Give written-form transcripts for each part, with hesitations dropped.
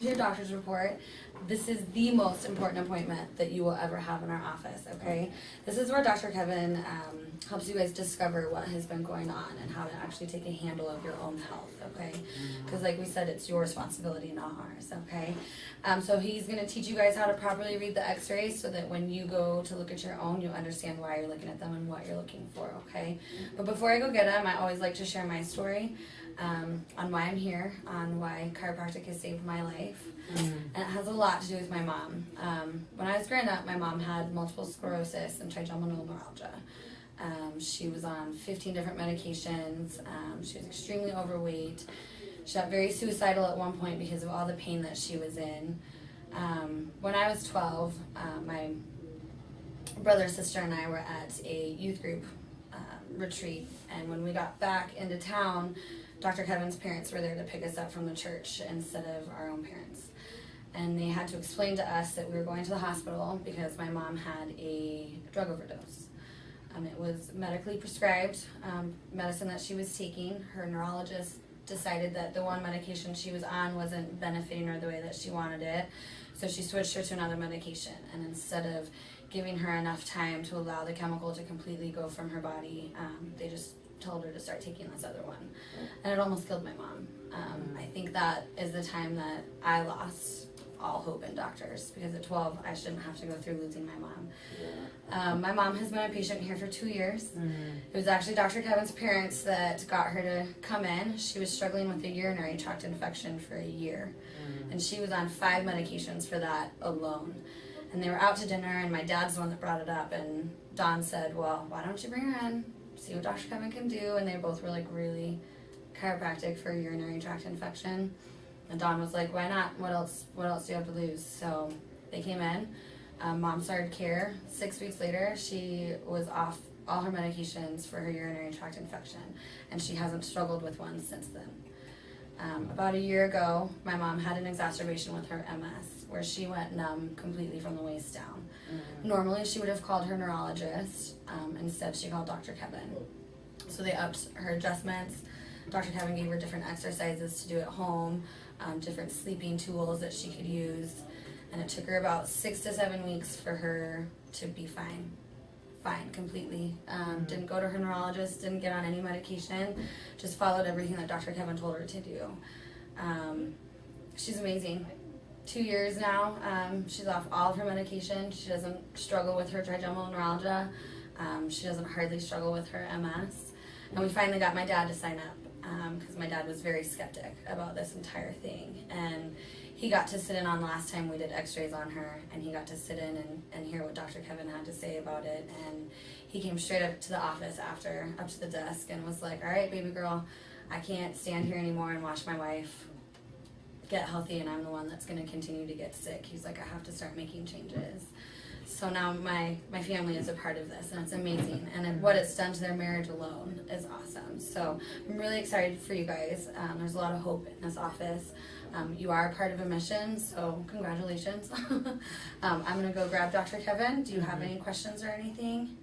Your doctor's report. This is the most important appointment that you will ever have in our office, okay? This is where Dr. Kevin helps you guys discover what has been going on and how to actually take a handle of your own health, okay? Because like we said, it's your responsibility, not ours, okay? So he's going to teach you guys how to properly read the x-rays so that when you go to look at your own, you'll understand why you're looking at them and what you're looking for, okay? But before I go get them, I always like to share my story on why I'm here, on why chiropractic has saved my life. And it has a lot to do with my mom. When I was growing up, my mom had multiple sclerosis and trigeminal neuralgia. She was on 15 different medications. She was extremely overweight. She got very suicidal at one point because of all the pain that she was in. When I was 12, my brother, sister, and I were at a youth group retreat. And when we got back into town, Dr. Kevin's parents were there to pick us up from the church instead of our own parents. And they had to explain to us that we were going to the hospital because my mom had a drug overdose. It was medically prescribed medicine that she was taking. Her neurologist decided that the one medication she was on wasn't benefiting her the way that she wanted it. So she switched her to another medication. And instead of giving her enough time to allow the chemical to completely go from her body, they just told her to start taking this other one. And it almost killed my mom. I think that is the time that I lost all hope in doctors, because at 12 I shouldn't have to go through losing my mom. My mom has been a patient here for 2 years. It was actually Dr. Kevin's parents that got her to come in. She was struggling with a urinary tract infection for a year, and she was on 5 medications for that alone. And they were out to dinner, and my dad's the one that brought it up, and Don said, well, why don't you bring her in, see what Dr. Kevin can do. And they both were like, really? Chiropractic for a urinary tract infection? And Don was like, why not? What else do you have to lose? So they came in. Mom started care. 6 weeks later, she was off all her medications for her urinary tract infection, and she hasn't struggled with one since then. About a year ago, my mom had an exacerbation with her MS, where she went numb completely from the waist down. Normally, she would have called her neurologist. Instead, she called Dr. Kevin. So they upped her adjustments. Dr. Kevin gave her different exercises to do at home, different sleeping tools that she could use. And it took her about 6 to 7 weeks for her to be fine completely. Didn't go to her neurologist, didn't get on any medication, just followed everything that Dr. Kevin told her to do. She's amazing. 2 years now, she's off all of her medication. She doesn't struggle with her trigeminal neuralgia. She doesn't hardly struggle with her MS. And we finally got my dad to sign up, because my dad was very skeptic about this entire thing. And he got to sit in on last time we did x-rays on her, and he got to sit in and hear what Dr. Kevin had to say about it. And he came straight up to the office after, up to the desk, and was like, all right, baby girl, I can't stand here anymore and watch my wife get healthy, and I'm the one that's going to continue to get sick. He's like, I have to start making changes. So now my family is a part of this, and it's amazing. And what it's done to their marriage alone is awesome. So I'm really excited for you guys. There's a lot of hope in this office. You are a part of a mission, so congratulations. I'm going to go grab Dr. Kevin. Do you have any questions or anything?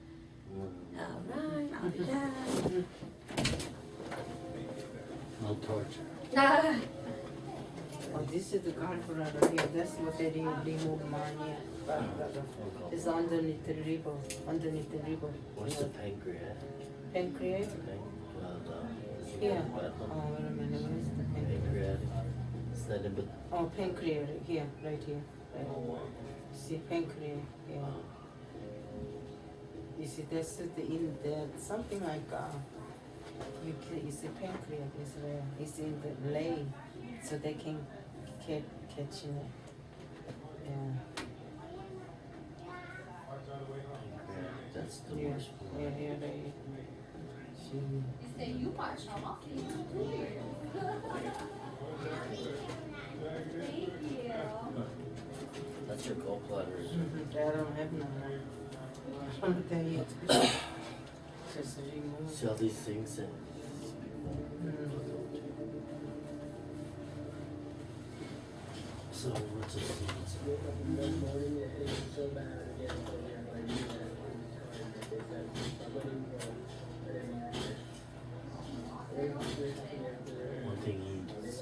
All right, I'll be back. No torture. Oh, this is the carburetor here. That's what they remove mine here. It's underneath the liver. Underneath the liver. What's the pancreas? Pancreas? Yeah. Oh, wait a minute. Where's the pancreas? Pancreatic. Is that in between? Oh, pancreas. Here, right here. Right. See, pancreas. Yeah. You see, that's the in there. Something like you see, pancreas is there. It's in the lane, so they can catch it. Yeah. That's the Yeah, worst one. yeah, they. That's your gallbladder. I don't have none. I don't think yet. Just remove. See all these things that so what's this? One thing he does.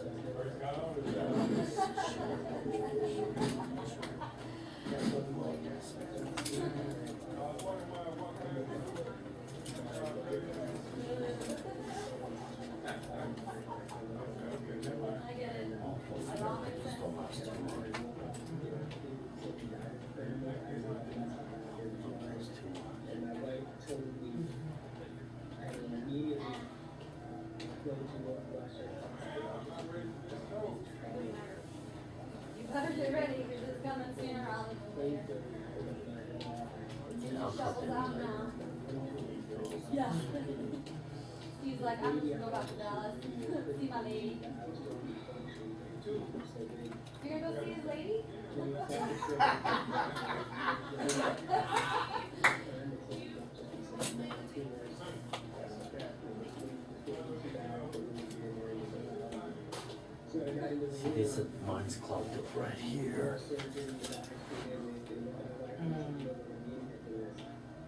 better get ready because it's coming sooner rather than later. Yeah, I'll cut Shovels them out tight. now. Yeah. He's like, I'm just gonna go back to Dallas, see my lady. You're gonna go see his lady? See, they said mine's clogged up right here.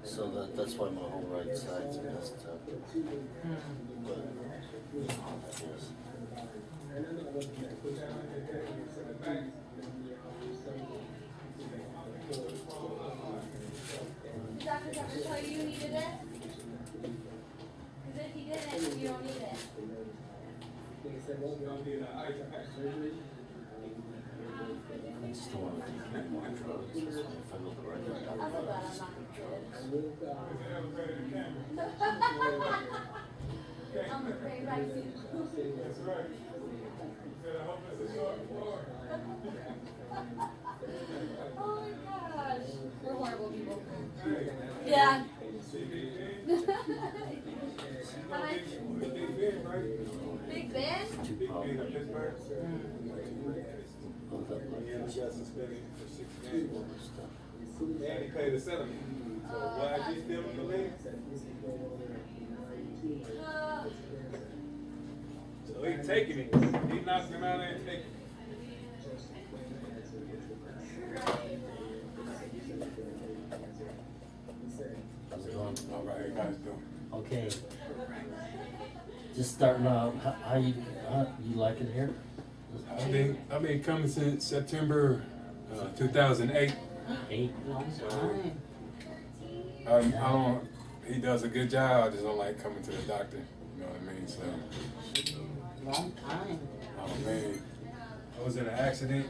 So that's why my whole right side's messed up. But, yes. Did Dr. Tucker tell you you needed it? Because if he didn't, you don't need it. I just don't want to take any more drugs. That's why if I go to the regular I'm doctor, so glad I'll I'm just not get I'm a great right. Oh my gosh. We're horrible people. Yeah. Hi. Big Ben? too powerful. Yeah, he got suspended for 6 games. Stuff. And he paid a settlement. So why is he still in the league? So he taking it. He knocking him out and taking it. How's it going? All right, you guys doing? Okay. Just starting out, how you like it here? I've been coming since September 2008. 8. Long time. I don't. He does a good job. I just don't like coming to the doctor. You know what I mean? So, Long time. oh man, I was in an accident.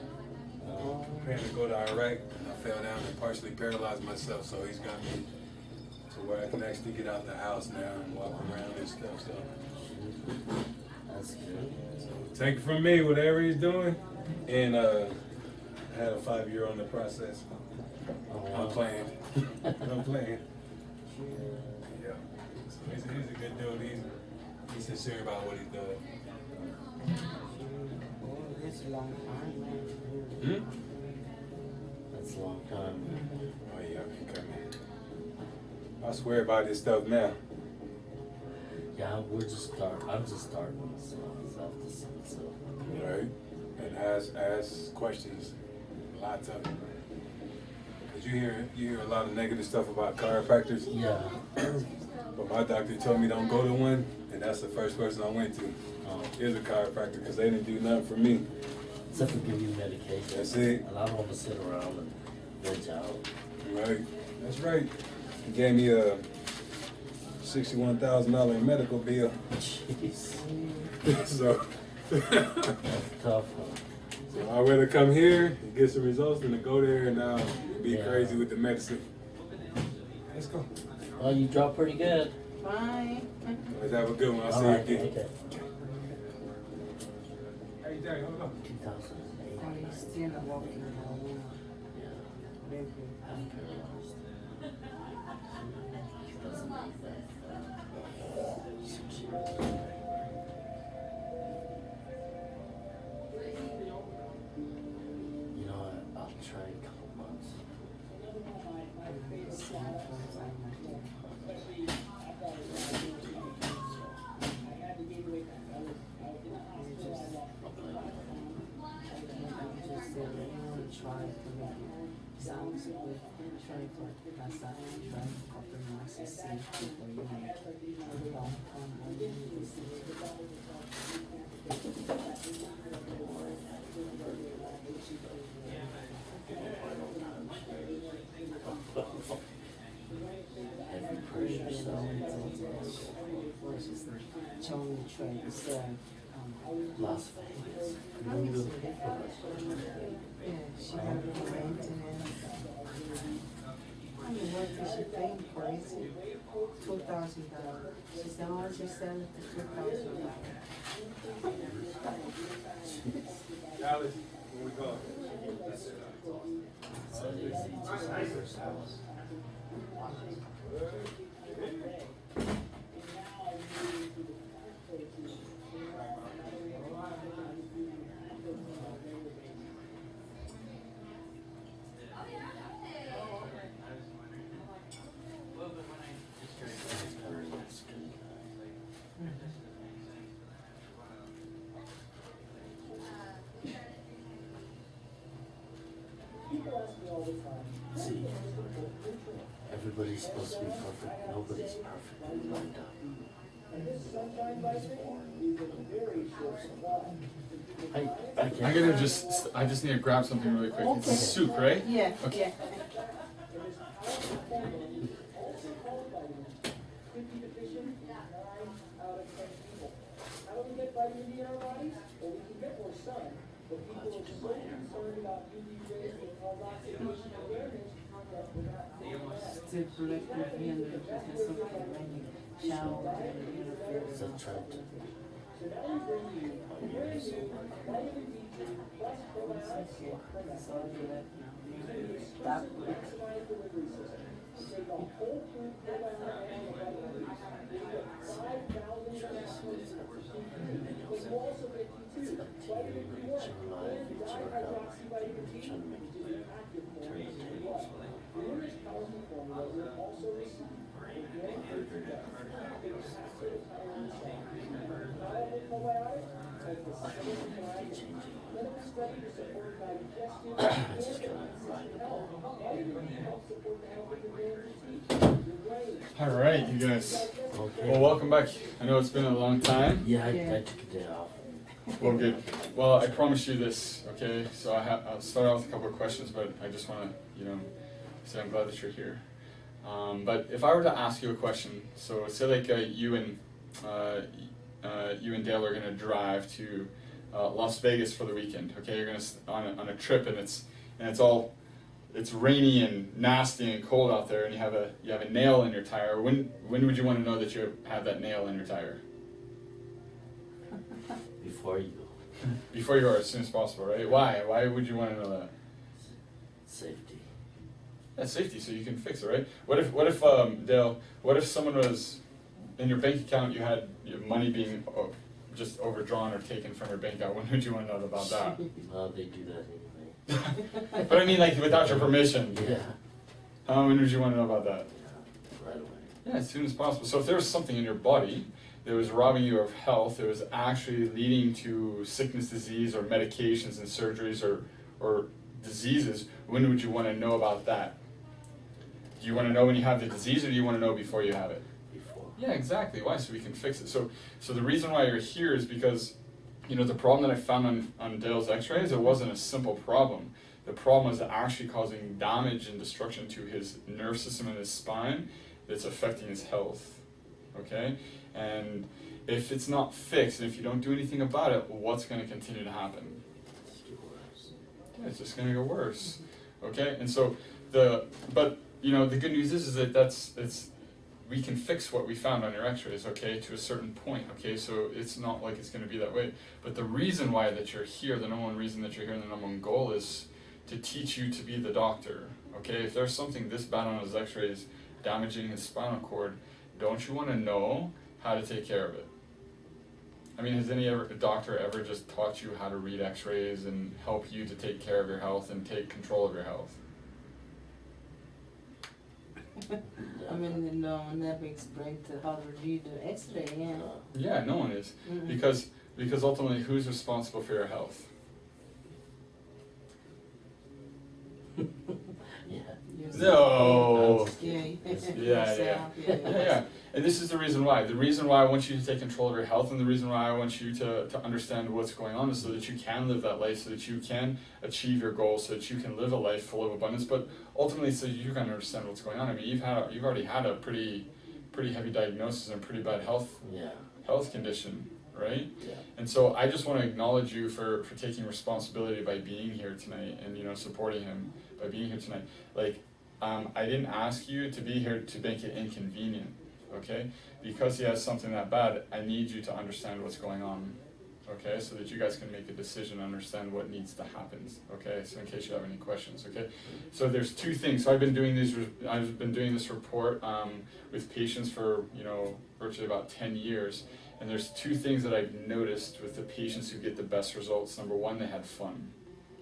Preparing to go to Iraq, and I fell down and partially paralyzed myself. So he's got me to where I can actually get out the house now and walk around and stuff. So, That's good. so take it from me, whatever he's doing. And I had a 5-year on the process. Oh, I'm wow. playing. I'm playing. Yeah. So he's a good dude. He's sincere about what he's doing. Oh, that's a long time, man. Hmm? That's a long time. Oh yeah, I've been coming. I swear by this stuff now. Yeah, I'm just starting. So stuff to see. So Right? And ask questions. Lots of it. Cause you hear a lot of negative stuff about chiropractors. yeah. But my doctor told me don't go to one, and that's the first person I went to. Is a chiropractor because they didn't do nothing for me. Except for give you medication. That's it. And I don't want to sit around and veg out. Right. That's right. He gave me a $61,000 medical bill. Jeez. So That's tough, huh? So I'd rather come here and get some results than to go there and be Yeah. crazy with the medicine. Let's go. Well, you dropped pretty good. Bye. Let's have a good one. I'll see All you right, again. okay. Hey, Jay, hold on. 2008. Oh, you're still walking around. Yeah. Baby. I'm paralyzed. 6 years. You know, I'll try a couple months. Heavy pressure, so Tony tried to sell. Las Vegas. You don't even pay for this. Yeah, she had a little maintenance. I mean, what is she paying for? Is it $2,000? She said, oh, she sell it to $2,000. Alice, where we go? It's that easy, just like yourselves. See, everybody's supposed to be perfect. Nobody's perfect. Lined up. I just need to grab something really quick. It's soup, right? Yeah, Okay. yeah. Still protect your hand because something when you shower and interfere. Is that trapped? Stop. All right, you guys. Okay. Well, welcome back. I know it's been a long time. Yeah, I Yeah. took a day off. Well, good. Well, I promise you this, okay? So I'll start out with a couple of questions, but I just want to, say I'm glad that you're here. But if I were to ask you a question, so say like you and Dale are gonna drive to Las Vegas for the weekend. Okay, you're gonna on a trip, and it's rainy and nasty and cold out there, and you have a nail in your tire. When would you want to know that you have that nail in your tire? Before you go. Before you are, as soon as possible, right? Why? Why would you want to know that? Safety. That's safety, so you can fix it, right? What if Dale? What if someone was in your bank account? You had your money being just overdrawn or taken from your bank account. When would you want to know about that? They do that anyway. But I mean, like without your permission. Yeah. When would you want to know about that? Yeah. Right away. Yeah, as soon as possible. So if there was something in your body that was robbing you of health, that was actually leading to sickness, disease, or medications and surgeries or diseases, when would you want to know about that? Do you want to know when you have the disease, or do you want to know before you have it? Before. Yeah, exactly. Why? So we can fix it. So the reason why you're here is because, the problem that I found on Dale's x-rays, it wasn't a simple problem. The problem was actually causing damage and destruction to his nerve system and his spine that's affecting his health. Okay? And if it's not fixed, and if you don't do anything about it, what's going to continue to happen? It's get worse. Yeah, it's just going to get worse. Okay? And so the good news is that we can fix what we found on your x-rays, okay, to a certain point, okay? So it's not like it's going to be that way. But the reason why that you're here, the number one reason that you're here, and the number one goal is to teach you to be the doctor, okay? If there's something this bad on his x-rays damaging his spinal cord, don't you want to know how to take care of it? I mean, has a doctor ever just taught you how to read x-rays and help you to take care of your health and take control of your health? I mean, no one never explained to how to read the X-ray. Yeah. Yeah, no one is. Mm-mm. Because ultimately, who's responsible for your health? Yeah. No. Yeah. Yeah. Yeah. And this is the reason why. The reason why I want you to take control of your health, and the reason why I want you to understand what's going on, is so that you can live that life, so that you can achieve your goals, so that you can live a life full of abundance, but ultimately so you can understand what's going on. I mean, you've already had a pretty heavy diagnosis and pretty bad health condition, right? Yeah. And so I just want to acknowledge you for taking responsibility by being here tonight, and supporting him by being here tonight. Like, I didn't ask you to be here to make it inconvenient, okay? Because he has something that bad, I need you to understand what's going on, okay, so that you guys can make a decision and understand what needs to happen, okay, so in case you have any questions, okay. So there's two things. So I've been doing this report with patients for, you know, virtually about 10 years, and there's two things that I've noticed with the patients who get the best results. Number one, they had fun.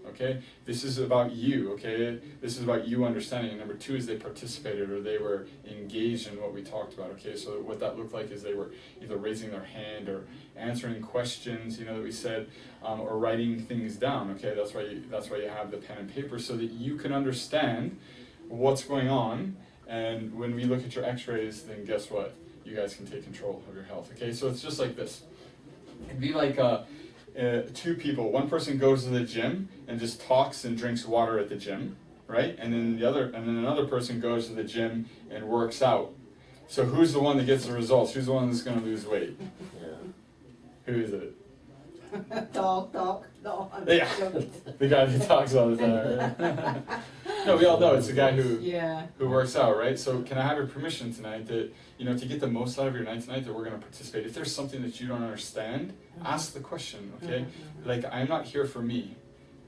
Okay, this is about you, okay, this is about you understanding. And number two is they participated, or they were engaged in what we talked about, okay. So what that looked like is they were either raising their hand or answering questions, you know, that we said, or writing things down, okay. That's why you have the pen and paper, so that you can understand what's going on. And when we look at your x-rays, then guess what, you guys can take control of your health, okay. So it's just like this. It'd be like two people. One person goes to the gym and just talks and drinks water at the gym, right? And then another person goes to the gym and works out. So who's the one that gets the results? Who's the one that's going to lose weight? Yeah. Who is it? Dog. Yeah, the guy that talks all the time. Right? No, we all know it's the guy who works out, right? So can I have your permission tonight that, you know, to get the most out of your night tonight, that we're going to participate. If there's something that you don't understand, ask the question, okay? Like, I'm not here for me.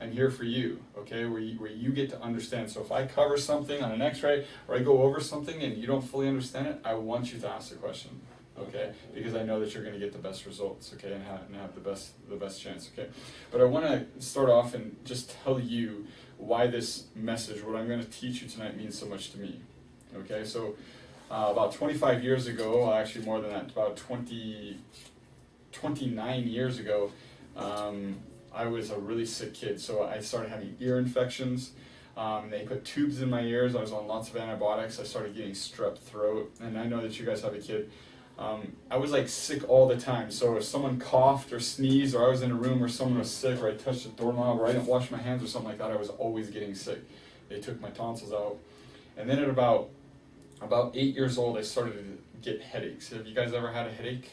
I'm here for you, okay? Where you get to understand. So if I cover something on an x-ray, or I go over something and you don't fully understand it, I want you to ask the question, okay? Because I know that you're going to get the best results, okay? And have the best chance, okay? But I want to start off and just tell you why this message, what I'm going to teach you tonight, means so much to me, okay? So about 25 years ago, actually more than that, about 29 years ago, I was a really sick kid. So I started having ear infections. They put tubes in my ears. I was on lots of antibiotics. I started getting strep throat. And I know that you guys have a kid. I was like sick all the time. So if someone coughed or sneezed, or I was in a room where someone was sick, or I touched a doorknob, or I didn't wash my hands or something like that, I was always getting sick. They took my tonsils out. And then at about 8 years old, I started to get headaches. Have you guys ever had a headache?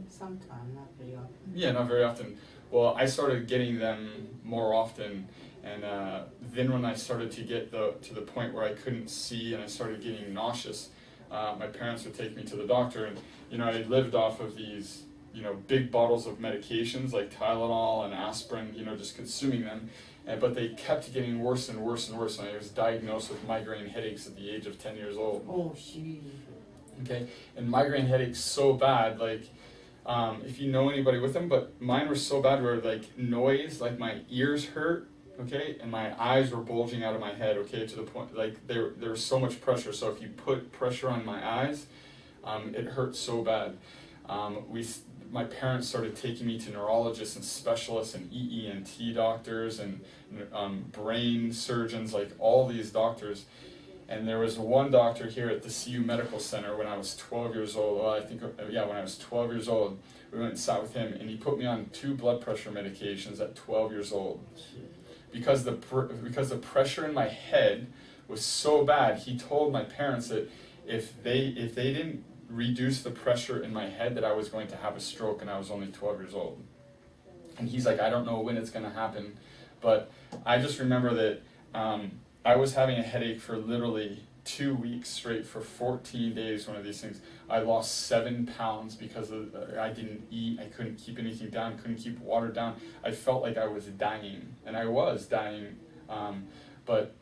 Sometime, not very often. Yeah, not very often. Well, I started getting them more often, and then when I started to get to the point where I couldn't see and I started getting nauseous, my parents would take me to the doctor, and you know, I lived off of these, you know, big bottles of medications like Tylenol and aspirin, you know, just consuming them, but they kept getting worse and worse and worse, and I was diagnosed with migraine headaches at the age of 10 years old. Oh, gee. Okay, and migraine headaches so bad, like, if you know anybody with them, but mine were so bad where like noise, like my ears hurt, okay, and my eyes were bulging out of my head, okay, to the point, like there was so much pressure, so if you put pressure on my eyes, it hurt so bad. My parents started taking me to neurologists and specialists and EENT doctors and brain surgeons, like all these doctors. And there was one doctor here at the CU Medical Center when I was 12 years old. Well, when I was 12 years old, we went and sat with him, and he put me on 2 blood pressure medications at 12 years old. Because the pressure in my head was so bad, he told my parents that if they didn't reduce the pressure in my head, that I was going to have a stroke, and I was only 12 years old. And he's like, I don't know when it's going to happen, but I just remember that I was having a headache for literally 2 weeks straight for 14 days, one of these things. I lost 7 pounds because I didn't eat, I couldn't keep anything down, couldn't keep water down. I felt like I was dying, and I was dying, but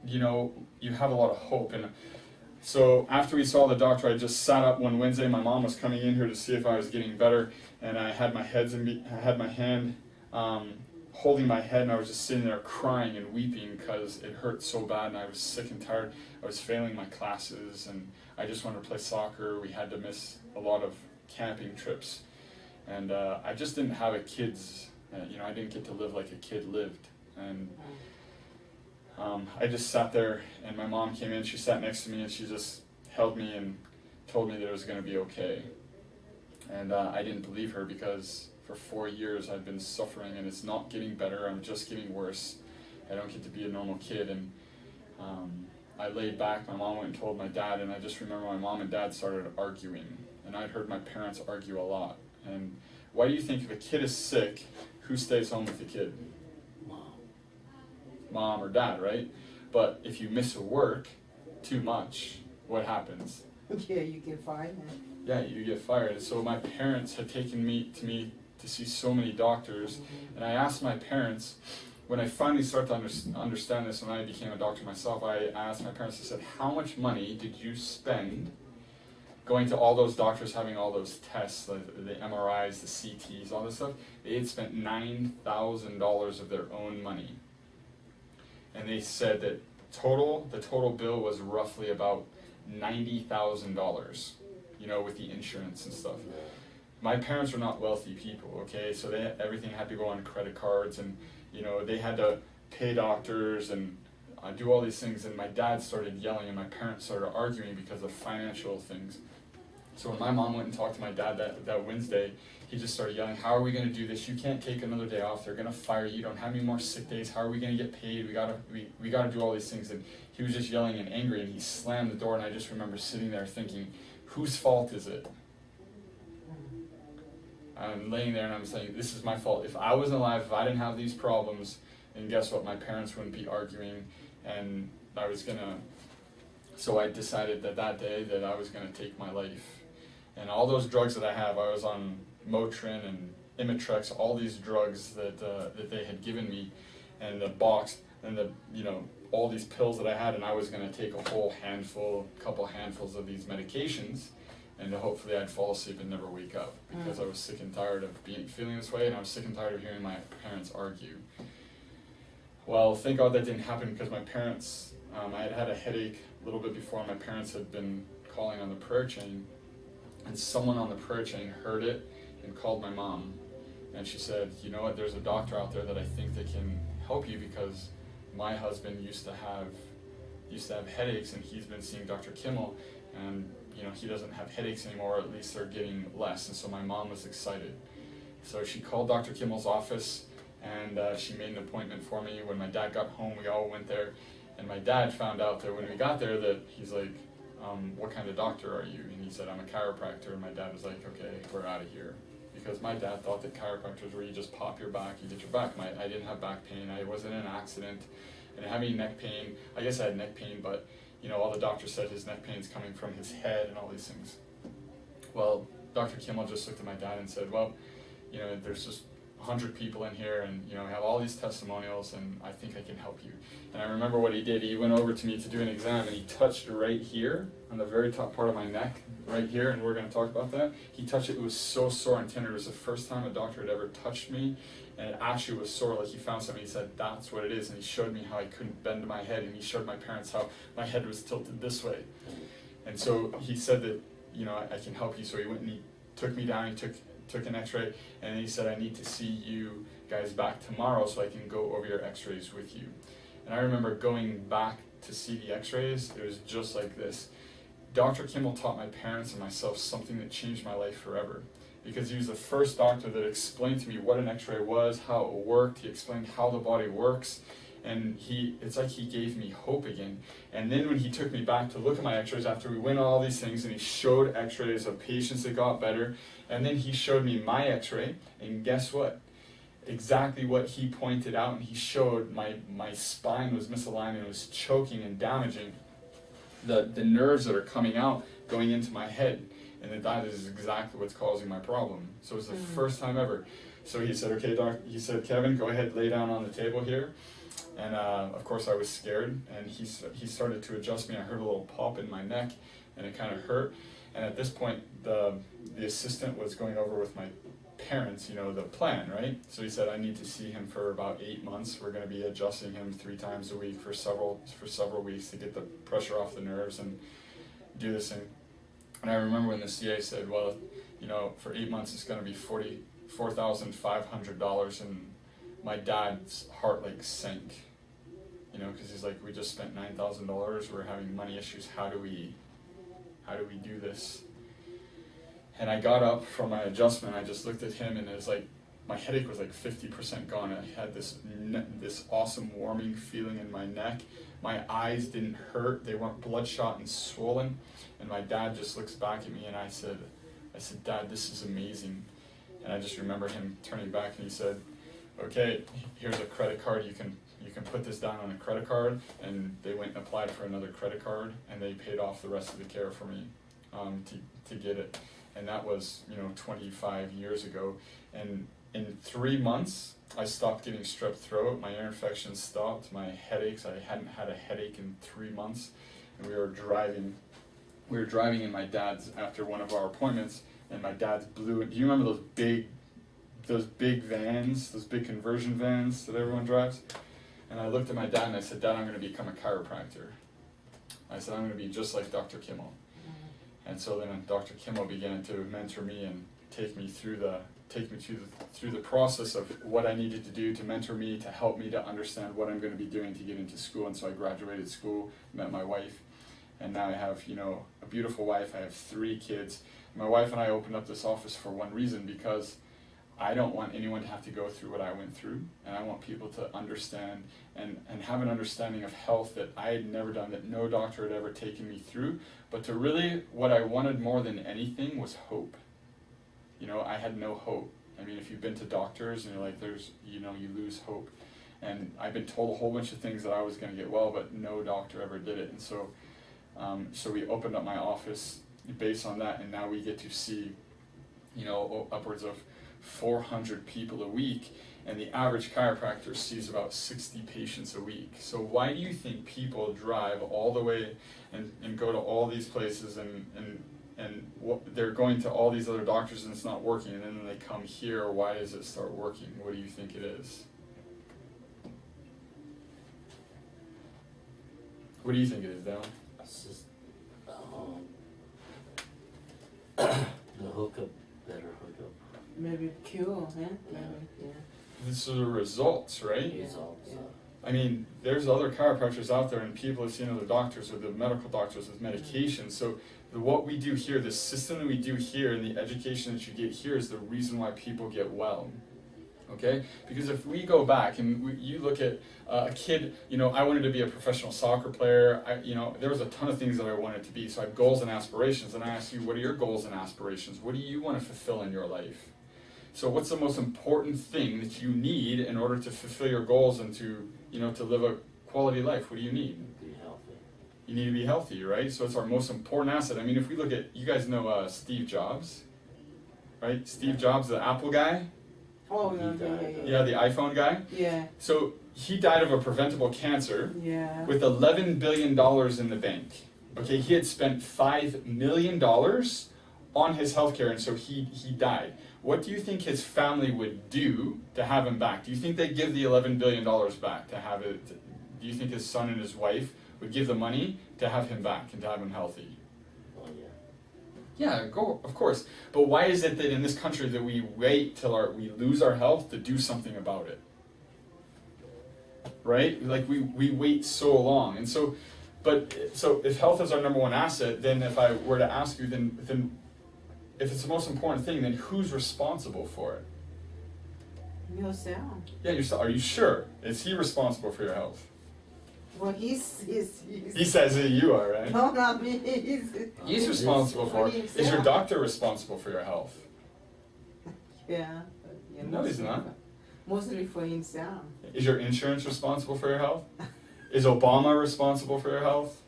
you know, you have a lot of hope. And so after we saw the doctor, I just sat up one Wednesday. My mom was coming in here to see if I was getting better, and I had my hand holding my head, and I was just sitting there crying and weeping because it hurt so bad, and I was sick and tired. I was failing my classes, and I just wanted to play soccer. We had to miss a lot of camping trips, and I just didn't have a kid's, you know, I didn't get to live like a kid lived. And I just sat there, and my mom came in, she sat next to me, and she just held me and told me that it was going to be okay. And I didn't believe her, because for 4 years I've been suffering, and it's not getting better, I'm just getting worse. I don't get to be a normal kid. And I laid back, my mom went and told my dad, and I just remember my mom and dad started arguing, and I'd heard my parents argue a lot. And why do you think if a kid is sick, who stays home with the kid? Mom or dad, right? But if you miss a work too much, what happens? Yeah, you get fired. Yeah, you get fired. And so my parents had taken me to see so many doctors, and I asked my parents, when I finally started to understand this, and I became a doctor myself, I asked my parents, I said, how much money did you spend going to all those doctors, having all those tests, the MRIs, the CTs, all this stuff? They had spent $9,000 of their own money. And they said that the total bill was roughly about $90,000, you know, with the insurance and stuff. My parents were not wealthy people, okay, so everything had to go on credit cards, and you know, they had to pay doctors and do all these things, and my dad started yelling and my parents started arguing because of financial things. So when my mom went and talked to my dad that Wednesday, he just started yelling, how are we going to do this? You can't take another day off. They're going to fire you. You don't have any more sick days. How are we going to get paid? We gotta do all these things. And he was just yelling and angry, and he slammed the door, and I just remember sitting there thinking, whose fault is it? I'm laying there and I'm saying, this is my fault. If I wasn't alive, if I didn't have these problems, then guess what? My parents wouldn't be arguing, and I was gonna, so I decided that day that I was gonna take my life. And all those drugs that I have, I was on Motrin and Imitrex, all these drugs that they had given me, and the box, and all these pills that I had, and I was gonna take a couple handfuls of these medications, and hopefully I'd fall asleep and never wake up, because I was sick and tired of feeling this way, and I was sick and tired of hearing my parents argue. Well, thank God that didn't happen, because my parents, I had had a headache a little bit before, and my parents had been calling on the prayer chain, and someone on the prayer chain heard it and called my mom, and she said, you know what, there's a doctor out there that I think that can help you, because my husband used to have headaches, and he's been seeing Dr. Kimmel, and he doesn't have headaches anymore, or at least they're getting less. And so my mom was excited. So she called Dr. Kimmel's office, and she made an appointment for me. When my dad got home, we all went there, and my dad found out that when we got there that he's like, what kind of doctor are you? And he said, I'm a chiropractor. And my dad was like, okay, we're out of here. Because my dad thought that chiropractors were you just pop your back, you get your back. I didn't have back pain, I wasn't in an accident, I didn't have any neck pain. I guess I had neck pain, but all the doctors said his neck pain is coming from his head and all these things. Well, Dr. Kimmel just looked at my dad and said, well, there's just 100 people in here, and I have all these testimonials, and I think I can help you. And I remember what he did. He went over to me to do an exam, and he touched right here on the very top part of my neck, right here, and we're going to talk about that. He touched it. It was so sore and tender. It was the first time a doctor had ever touched me, and it actually was sore. Like, he found something. He said, that's what it is. And he showed me how I couldn't bend my head, and he showed my parents how my head was tilted this way. And so he said that, I can help you. So he went and he took me down. He took an x-ray, and he said, I need to see you guys back tomorrow so I can go over your x-rays with you. And I remember going back to see the x-rays. It was just like this. Dr. Kimmel taught my parents and myself something that changed my life forever, because he was the first doctor that explained to me what an x-ray was, how it worked. He explained how the body works, and it's like he gave me hope again. And then when he took me back to look at my x-rays after we went all these things, and he showed x-rays of patients that got better, and then he showed me my x-ray, and guess what? Exactly what he pointed out, and he showed my spine was misaligned, and it was choking and damaging the nerves that are coming out, going into my head, and that is exactly what's causing my problem. So it was the first time ever. So he said, okay, doc, he said, Kevin, go ahead, lay down on the table here. And of course I was scared, and he started to adjust me. I heard a little pop in my neck, and it kind of hurt. And at this point, the assistant was going over with my parents, the plan, right? So he said, I need to see him for about 8 months. We're going to be adjusting him 3 times a week for several weeks to get the pressure off the nerves and do this thing. And I remember when the CA said, well, for 8 months it's going to be $44,500, and my dad's heart sank, because he's like, we just spent $9,000. We're having money issues. How do we do this? And I got up from my adjustment. I just looked at him, and it was like my headache was 50% gone. I had this awesome warming feeling in my neck. My eyes didn't hurt. They weren't bloodshot and swollen. And my dad just looks back at me, and I said, Dad, this is amazing. And I just remember him turning back, and he said, okay, here's a credit card. You can put this down on a credit card. And they went and applied for another credit card, and they paid off the rest of the care for me. to get it, and that was 25 years ago. And in 3 months, I stopped getting strep throat. My ear infection stopped. My headaches. I hadn't had a headache in 3 months, and we were driving in my dad's after one of our appointments, and my dad's blue. Do you remember those big vans, those big conversion vans that everyone drives? And I looked at my dad and I said, Dad, I'm going to become a chiropractor. I said, I'm going to be just like Dr. Kimmel. And so then Dr. Kimmel began to mentor me and take me through the process of what I needed to do to mentor me, to help me to understand what I'm going to be doing to get into school. And so I graduated school, met my wife, and now I have, a beautiful wife. I have 3 kids. My wife and I opened up this office for one reason, because I don't want anyone to have to go through what I went through, and I want people to understand and have an understanding of health that I had never done, that no doctor had ever taken me through. But to really, what I wanted more than anything was hope. I had no hope. I mean, if you've been to doctors and you're like, you lose hope. And I've been told a whole bunch of things that I was going to get well, but no doctor ever did it. And so, so we opened up my office based on that, and now we get to see, upwards of 400 people a week, and the average chiropractor sees about 60 patients a week. So why do you think people drive all the way and go to all these places and they're going to all these other doctors and it's not working, and then they come here? Why does it start working? What do you think it is? What do you think it is, Dale? It's just, the hookup, better hookup Maybe cure, huh? Maybe, yeah. These are the results, right? results. I mean, there's other chiropractors out there, and people have seen other doctors or the medical doctors with medications. So what we do here, the system that we do here, and the education that you get here is the reason why people get well. Okay? Because if we go back and you look at a kid, I wanted to be a professional soccer player. There was a ton of things that I wanted to be. So I have goals and aspirations, and I ask you, what are your goals and aspirations? What do you want to fulfill in your life? So what's the most important thing that you need in order to fulfill your goals and to live a quality life? What do you need? Be healthy. You need to be healthy, right? So it's our most important asset. I mean, if we look at, you guys know Steve Jobs, right? Steve Jobs, the Apple guy. Oh, Yeah, the iPhone guy. Yeah. So he died of a preventable cancer Yeah. with $11 billion in the bank. Okay, he had spent $5 million on his healthcare, and so he died. What do you think his family would do to have him back? Do you think they'd give the $11 billion back to have it? Do you think his son and his wife would give the money to have him back and to have him healthy? Oh yeah. Yeah, of course. But why is it that in this country that we wait till we lose our health to do something about it? Right? Like we wait so long. And so if health is our number one asset, then if I were to ask you, then if it's the most important thing, then who's responsible for it? Yourself. Yeah, yourself. Are you sure? Is he responsible for your health? Well, he's He says that you are, right? no, not me. He's responsible for it. For Is your himself. doctor responsible for your health? Yeah. No, he's not. Mostly for himself. Is your insurance responsible for your health? Is Obama responsible for your health?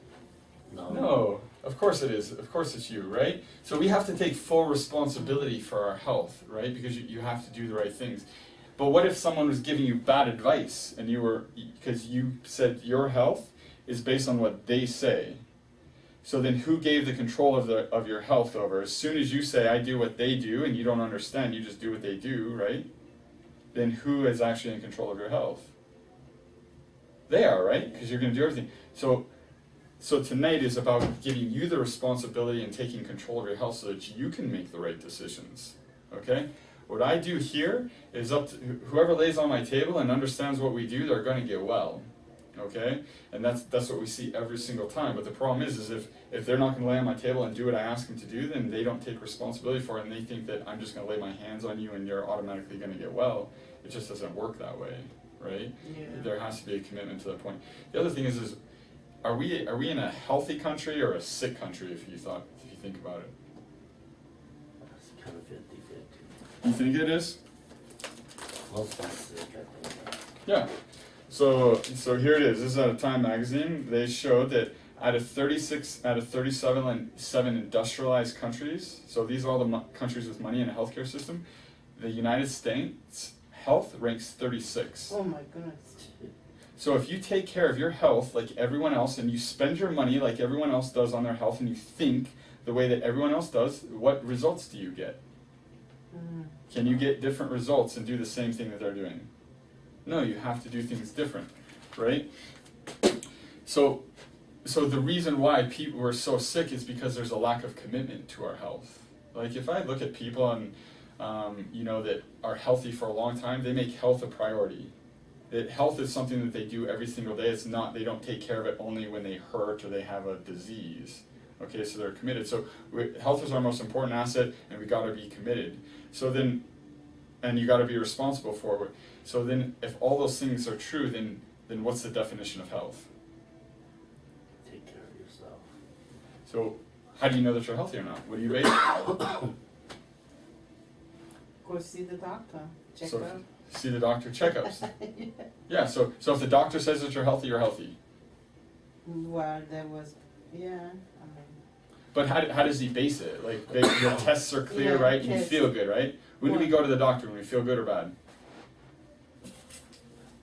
No. No, of course it is. Of course it's you, right? So we have to take full responsibility for our health, right? Because you have to do the right things. But what if someone was giving you bad advice and because you said your health is based on what they say. So then who gave the control of your health over? As soon as you say, I do what they do, and you don't understand, you just do what they do, right? Then who is actually in control of your health? They are, right? Because you're going to do everything. So tonight is about giving you the responsibility and taking control of your health so that you can make the right decisions. Okay? What I do here is up to whoever lays on my table and understands what we do, they're going to get well. Okay? And that's what we see every single time. But the problem is if they're not going to lay on my table and do what I ask them to do, then they don't take responsibility for it, and they think that I'm just going to lay my hands on you and you're automatically going to get well. It just doesn't work that way, right? Yeah. There has to be a commitment to that point. The other thing is are we in a healthy country or a sick country if you think about it? It's kind of 50-50. You think it is? Mostly sick, I think. Yeah. So here it is. This is out of Time magazine. They showed that out of 37 industrialized countries, so these are all the countries with money and a healthcare system, the United States health ranks 36. Oh my goodness. So if you take care of your health like everyone else, and you spend your money like everyone else does on their health, and you think the way that everyone else does, what results do you get? Can you get different results and do the same thing that they're doing? No, you have to do things different, right? So the reason why people are so sick is because there's a lack of commitment to our health. Like if I look at people and that are healthy for a long time, they make health a priority. Health is something that they do every single day. It's not, they don't take care of it only when they hurt or they have a disease. Okay, so they're committed. So health is our most important asset, and we got to be committed. So then, and you got to be responsible for it. So then, if all those things are true, then what's the definition of health? Take care of yourself. So how do you know that you're healthy or not? What do you base it on? Go see the doctor. Check So- out. See the doctor, checkups. Yeah, so if the doctor says that you're healthy, you're healthy. Well, there was, yeah. I mean, But how does he base it? Like your tests are clear, Yeah, right? You tests. feel good, right? When do we go to the doctor? When we feel good or bad?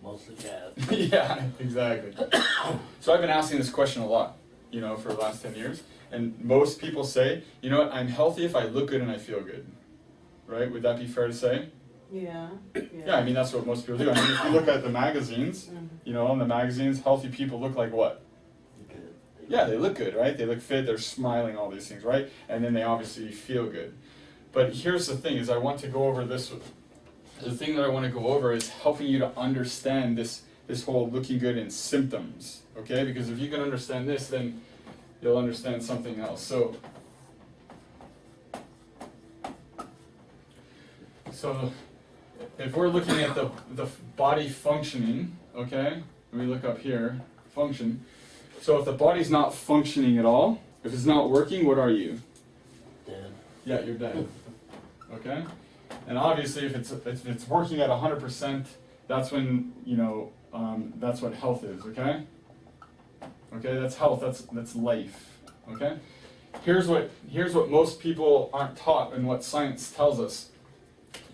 Mostly bad. Yeah, exactly. So I've been asking this question a lot, for the last 10 years. And most people say, you know what, I'm healthy if I look good and I feel good. Right? Would that be fair to say? yeah. Yeah, I mean, that's what most people do. I mean, if you look at the magazines, Mhm. on the magazines, healthy people look like what? Good. Yeah, they look good, right? They look fit, they're smiling, all these things, right? And then they obviously feel good. But here's the thing, is I want to go over this. The thing that I want to go over is helping you to understand this whole looking good and symptoms, okay? Because if you can understand this, then you'll understand something else. So if we're looking at the body functioning, okay? Let me look up here, function. So if the body's not functioning at all, if it's not working, what are you? Dead. Yeah, you're dead. Okay? And obviously if it's working at 100%, that's when, that's what health is, okay? Okay, that's health, that's life. Okay? Here's what most people aren't taught and what science tells us.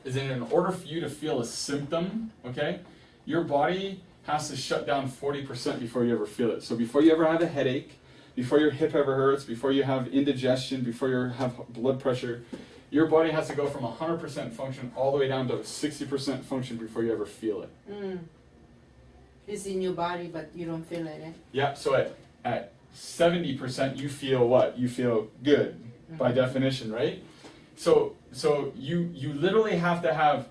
Is that in order for you to feel a symptom, okay, your body has to shut down 40% before you ever feel it. So before you ever have a headache, before your hip ever hurts, before you have indigestion, before you have blood pressure, your body has to go from 100% function all the way down to 60% function before you ever feel it. It's in your body, but you don't feel it, eh? Yeah, so at 70% you feel what? You feel good, by definition, right? So you literally have to have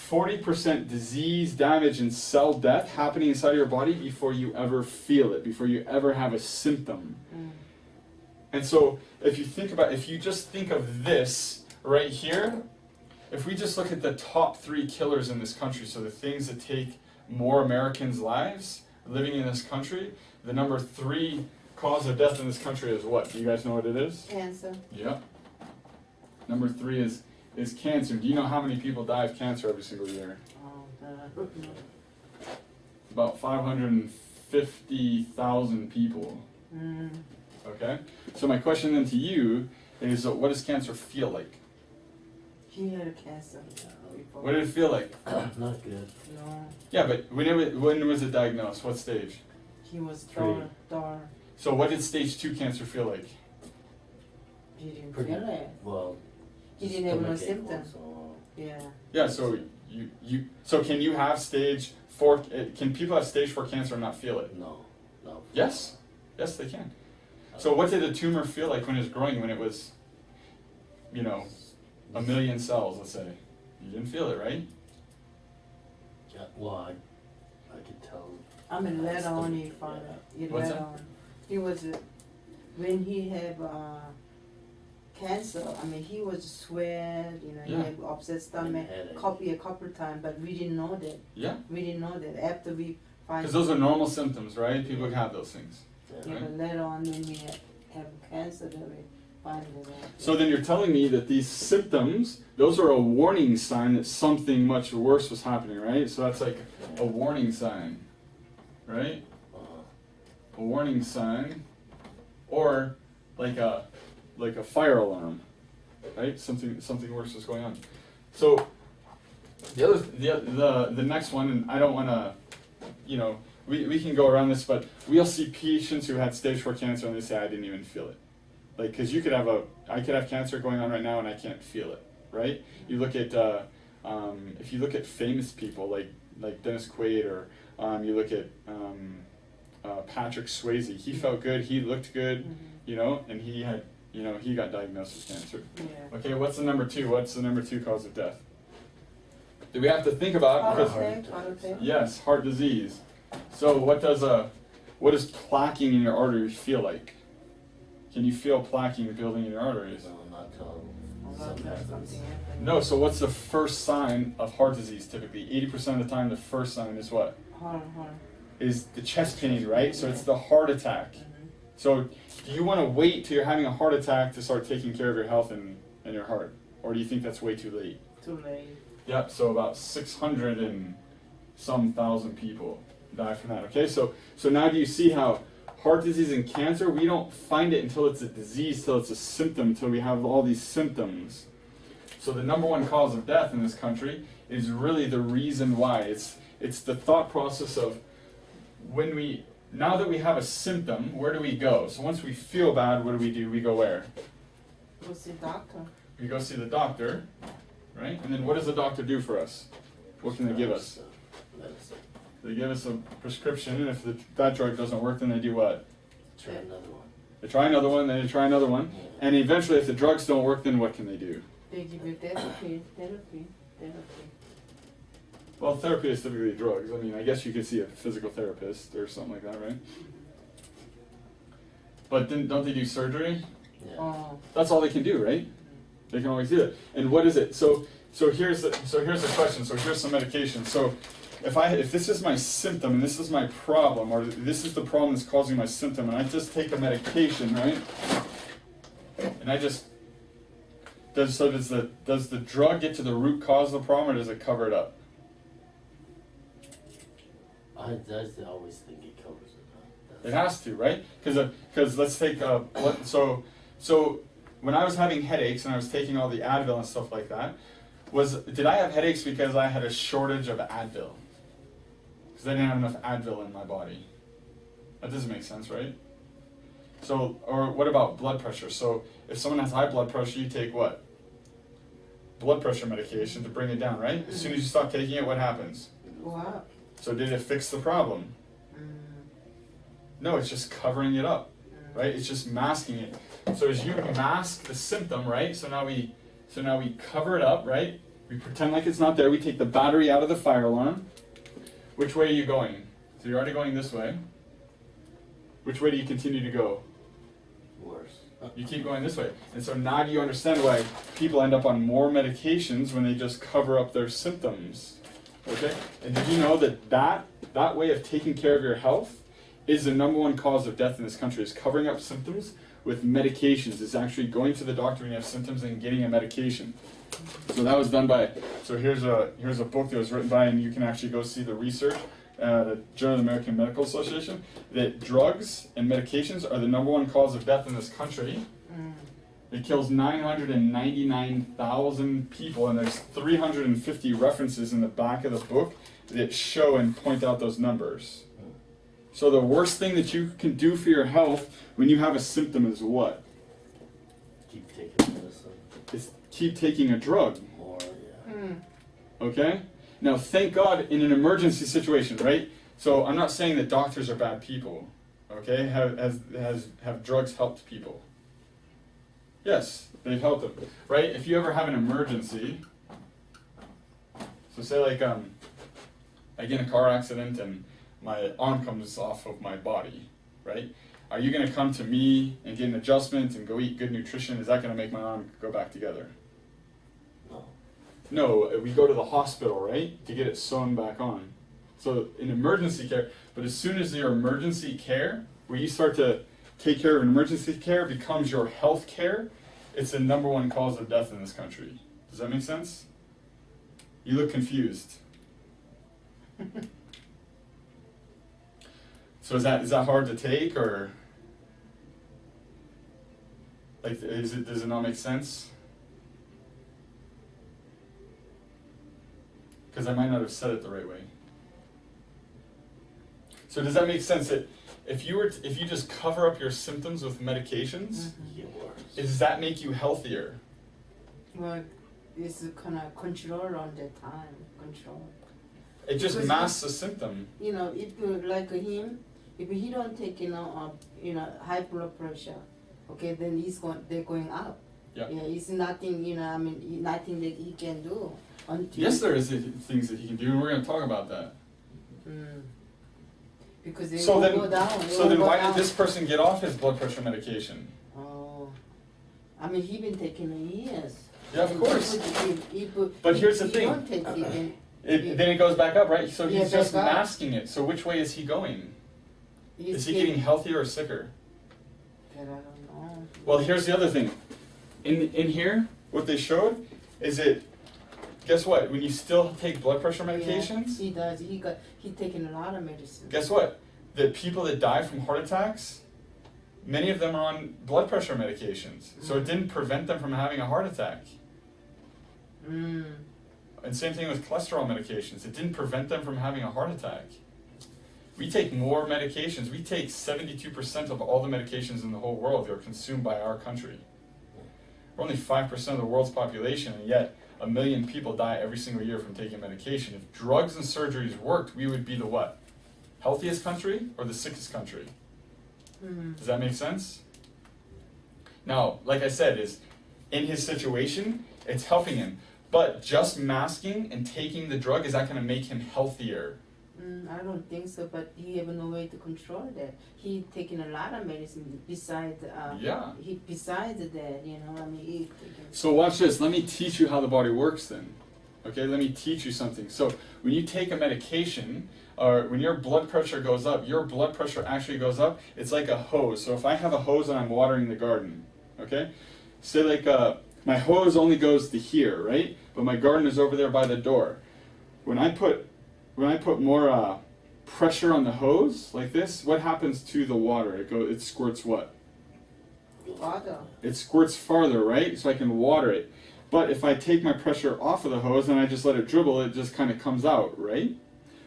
40% disease, damage, and cell death happening inside of your body before you ever feel it, before you ever have a symptom. And so if you just think of this right here, if we just look at the top 3 killers in this country, so the things that take more Americans' lives living in this country, the number 3 cause of death in this country is what? Do you guys know what it is? Cancer. Yeah. Number 3 is cancer. Do you know how many people die of cancer every single year? Oh, About 550,000 people. Okay? So my question then to you is, what does cancer feel like? He had a cancer before. What did it feel like? Not good. No, Yeah, but when was it diagnosed? What stage? he was 3. dark. So what did stage 2 cancer feel like? He didn't Pretty feel it. well. He didn't have no stomach ache symptoms. also. Yeah. Yeah, so so can you have stage 4, can people have stage 4 cancer and not feel it? No. Yes, they can. So what did a tumor feel like when it was growing, when it was, 1 million cells, let's say? You didn't feel it, right? Yeah, well, I could tell. I mean, later on he found it. What's Later that? on. He was, when he had cancer, I mean, he was sweat, he Yeah. had upset stomach, headache. a couple times, but we didn't know that. Yeah, We didn't know that. After we find because those are normal symptoms, right? People can have those things. yeah, right? but later on when we have cancer, then we find it out. So then you're telling me that these symptoms, those are a warning sign that something much worse was happening, right? So that's like a warning sign, right? A warning sign or like a fire alarm, right? Something worse is going on. So the next one, and I don't want to, you know, we can go around this, but we'll see patients who had stage 4 cancer and they say I didn't even feel it, like because I could have cancer going on right now and I can't feel it, right? You look at if you look at famous people like Dennis Quaid, or you look at Patrick Swayze, he felt good, he looked good, you know, and he had, you know, he got diagnosed with cancer. Yeah. Okay, what's the number 2? What's the number 2 cause of death? Do we have to think about? Heart Because, attack. yes, heart disease. So what does plaquing in your arteries feel like? Can you feel plaquing building in your arteries? No, not till Oh, something that's happens. something happened. No, so what's the first sign of heart disease typically? 80% of the time the first sign is what? Hold on. Is the chest pain, right? So it's the heart attack. So do you want to wait till you're having a heart attack to start taking care of your health and your heart? Or do you think that's way too late? Too late. Yep, so about 600 and some thousand people die from that. Okay, so now do you see how heart disease and cancer, we don't find it until it's a disease, till it's a symptom, till we have all these symptoms. So the number 1 cause of death in this country is really the reason why. It's the thought process of now that we have a symptom, where do we go? So once we feel bad, what do? We go where? Go see doctor. We go see the doctor, right? And then what does the doctor do for us? What can they give us? Medicine. They give us a prescription, and if that drug doesn't work, then they do what? Try another one. They try another one, then they try another one, and eventually if the drugs don't work, then what can they do? They give you therapy. Well, therapy is typically drugs. I mean, I guess you could see a physical therapist or something like that, right? But then don't they do surgery? Yeah. Oh. That's all they can do, right? They can always do it. And what is it? So here's the question. So here's some medication. So if this is my symptom and this is my problem, or this is the problem that's causing my symptom, and I just take a medication, right? And I just does the drug get to the root cause of the problem, or does it cover it up? I always think it covers it. Huh? It has to, right? Because let's take so when I was having headaches and I was taking all the Advil and stuff like that, did I have headaches because I had a shortage of Advil? Because I didn't have enough Advil in my body. That doesn't make sense, right? So, or what about blood pressure? So if someone has high blood pressure, you take what? Blood pressure medication to bring it down, right? As soon as you stop taking it, what happens? Go up. So did it fix the problem? No, it's just covering it up, right? It's just masking it. So as you mask the symptom, right? So now we cover it up, right? We pretend like it's not there. We take the battery out of the fire alarm. Which way are you going? So you're already going this way. Which way do you continue to go? Worse. You keep going this way. And so now do you understand why people end up on more medications when they just cover up their symptoms? Okay? And did you know that way of taking care of your health is the number 1 cause of death in this country, is covering up symptoms with medications. It's actually going to the doctor when you have symptoms and getting a medication. So that was done by, so here's a book that was written by, and you can actually go see the research, the Journal of the American Medical Association, that drugs and medications are the number 1 cause of death in this country. It kills 999,000 people, and there's 350 references in the back of the book that show and point out those numbers. So the worst thing that you can do for your health when you have a symptom is what? Keep taking medicine. Is keep taking a drug. More, yeah. Okay? Now, thank God in an emergency situation, right? So I'm not saying that doctors are bad people. Okay? Have drugs helped people? Yes, they've helped them. Right? If you ever have an emergency, so say like I get in a car accident and my arm comes off of my body, right? Are you going to come to me and get an adjustment and go eat good nutrition? Is that going to make my arm go back together? No. No, we go to the hospital, right, to get it sewn back on. So in emergency care, but as soon as your emergency care, where you start to take care of emergency care, becomes your health care, it's the number 1 cause of death in this country. Does that make sense? You look confused. So is that hard to take, or? Like, does it not make sense? Because I might not have said it the right way. So does that make sense that if you just cover up your symptoms with medications, Get worse. does that make you healthier? Well, it's kind of control on the time, control. It just Because masks the symptom. You know, if you like him, if he don't take high blood pressure, okay, then they're going up. Yeah. Yeah, it's nothing, nothing that he can do until. Yes, there is things that he can do, and we're going to talk about that. Mm. Because they So will then, go down. they so will then go why down. did this person get off his blood pressure medication? Oh, he been taking it years. Yeah, of And course. But here's the if thing. You don't take it, Then it goes back up, right? So Yeah, he's just back up. masking it. So which way is he going? then Is he getting healthier or sicker? I don't know. Well, here's the other thing. In here, what they showed is that, guess what? When you still take blood pressure medications, Yeah, he does. He taking a lot of medicine. guess what? The people that die from heart attacks, many of them are on blood pressure medications. So it didn't prevent them from having a heart attack. Mm. And same thing with cholesterol medications. It didn't prevent them from having a heart attack. We take more medications. We take 72% of all the medications in the whole world that are consumed by our country. We're only 5% of the world's population, and yet 1 million people die every single year from taking medication. If drugs and surgeries worked, we would be the what? Healthiest country or the sickest country? Mm. Does that make sense? Now, like I said, is in his situation, it's helping him. But just masking and taking the drug, is that going to make him healthier? I don't think so, but he have no way to control that. He taking a lot of medicine besides. Yeah. Besides that, he taking. So watch this. Let me teach you how the body works then. Okay, let me teach you something. So when you take a medication, or when your blood pressure goes up, your blood pressure actually goes up. It's like a hose. So if I have a hose and I'm watering the garden, okay? Say like my hose only goes to here, right? But my garden is over there by the door. When I put more pressure on the hose like this, what happens to the water? It squirts what? Water. It squirts farther, right? So I can water it. But if I take my pressure off of the hose and I just let it dribble, it just kind of comes out, right?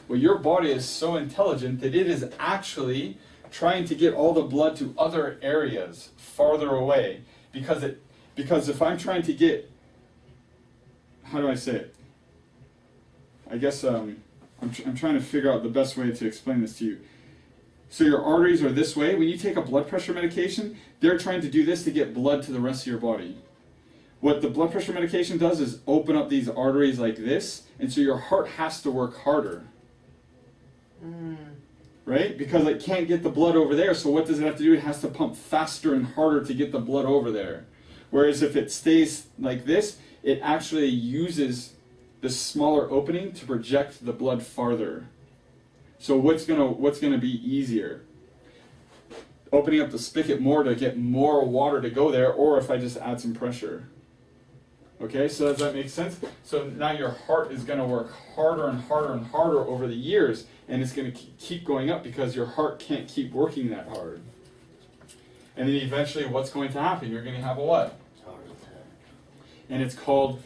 Well, your body is so intelligent that it is actually trying to get all the blood to other areas farther away. Because if I'm trying to get, how do I say it? I guess I'm trying to figure out the best way to explain this to you. So your arteries are this way. When you take a blood pressure medication, they're trying to do this to get blood to the rest of your body. What the blood pressure medication does is open up these arteries like this, and so your heart has to work harder. Right? Because it can't get the blood over there, so what does it have to do? It has to pump faster and harder to get the blood over there. Whereas if it stays like this, it actually uses the smaller opening to project the blood farther. So what's gonna be easier? Opening up the spigot more to get more water to go there, or if I just add some pressure. Okay, so does that make sense? So now your heart is gonna work harder and harder and harder over the years, and it's gonna keep going up because your heart can't keep working that hard. And then eventually what's going to happen? You're gonna have a what? Heart attack. And it's called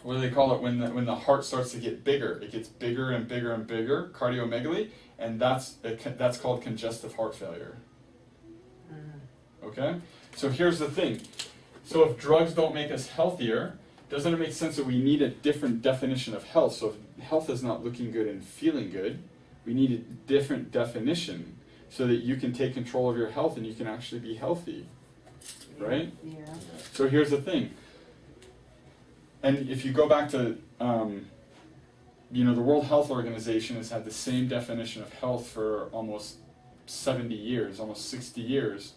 what do they call it when the heart starts to get bigger? It gets bigger and bigger and bigger, cardiomegaly, and that's called congestive heart failure. Okay? So here's the thing. So if drugs don't make us healthier, doesn't it make sense that we need a different definition of health? So if health is not looking good and feeling good, we need a different definition so that you can take control of your health and you can actually be healthy. Right? Yeah. So here's the thing. And if you go back to, the World Health Organization has had the same definition of health for almost 70 years, almost 60 years.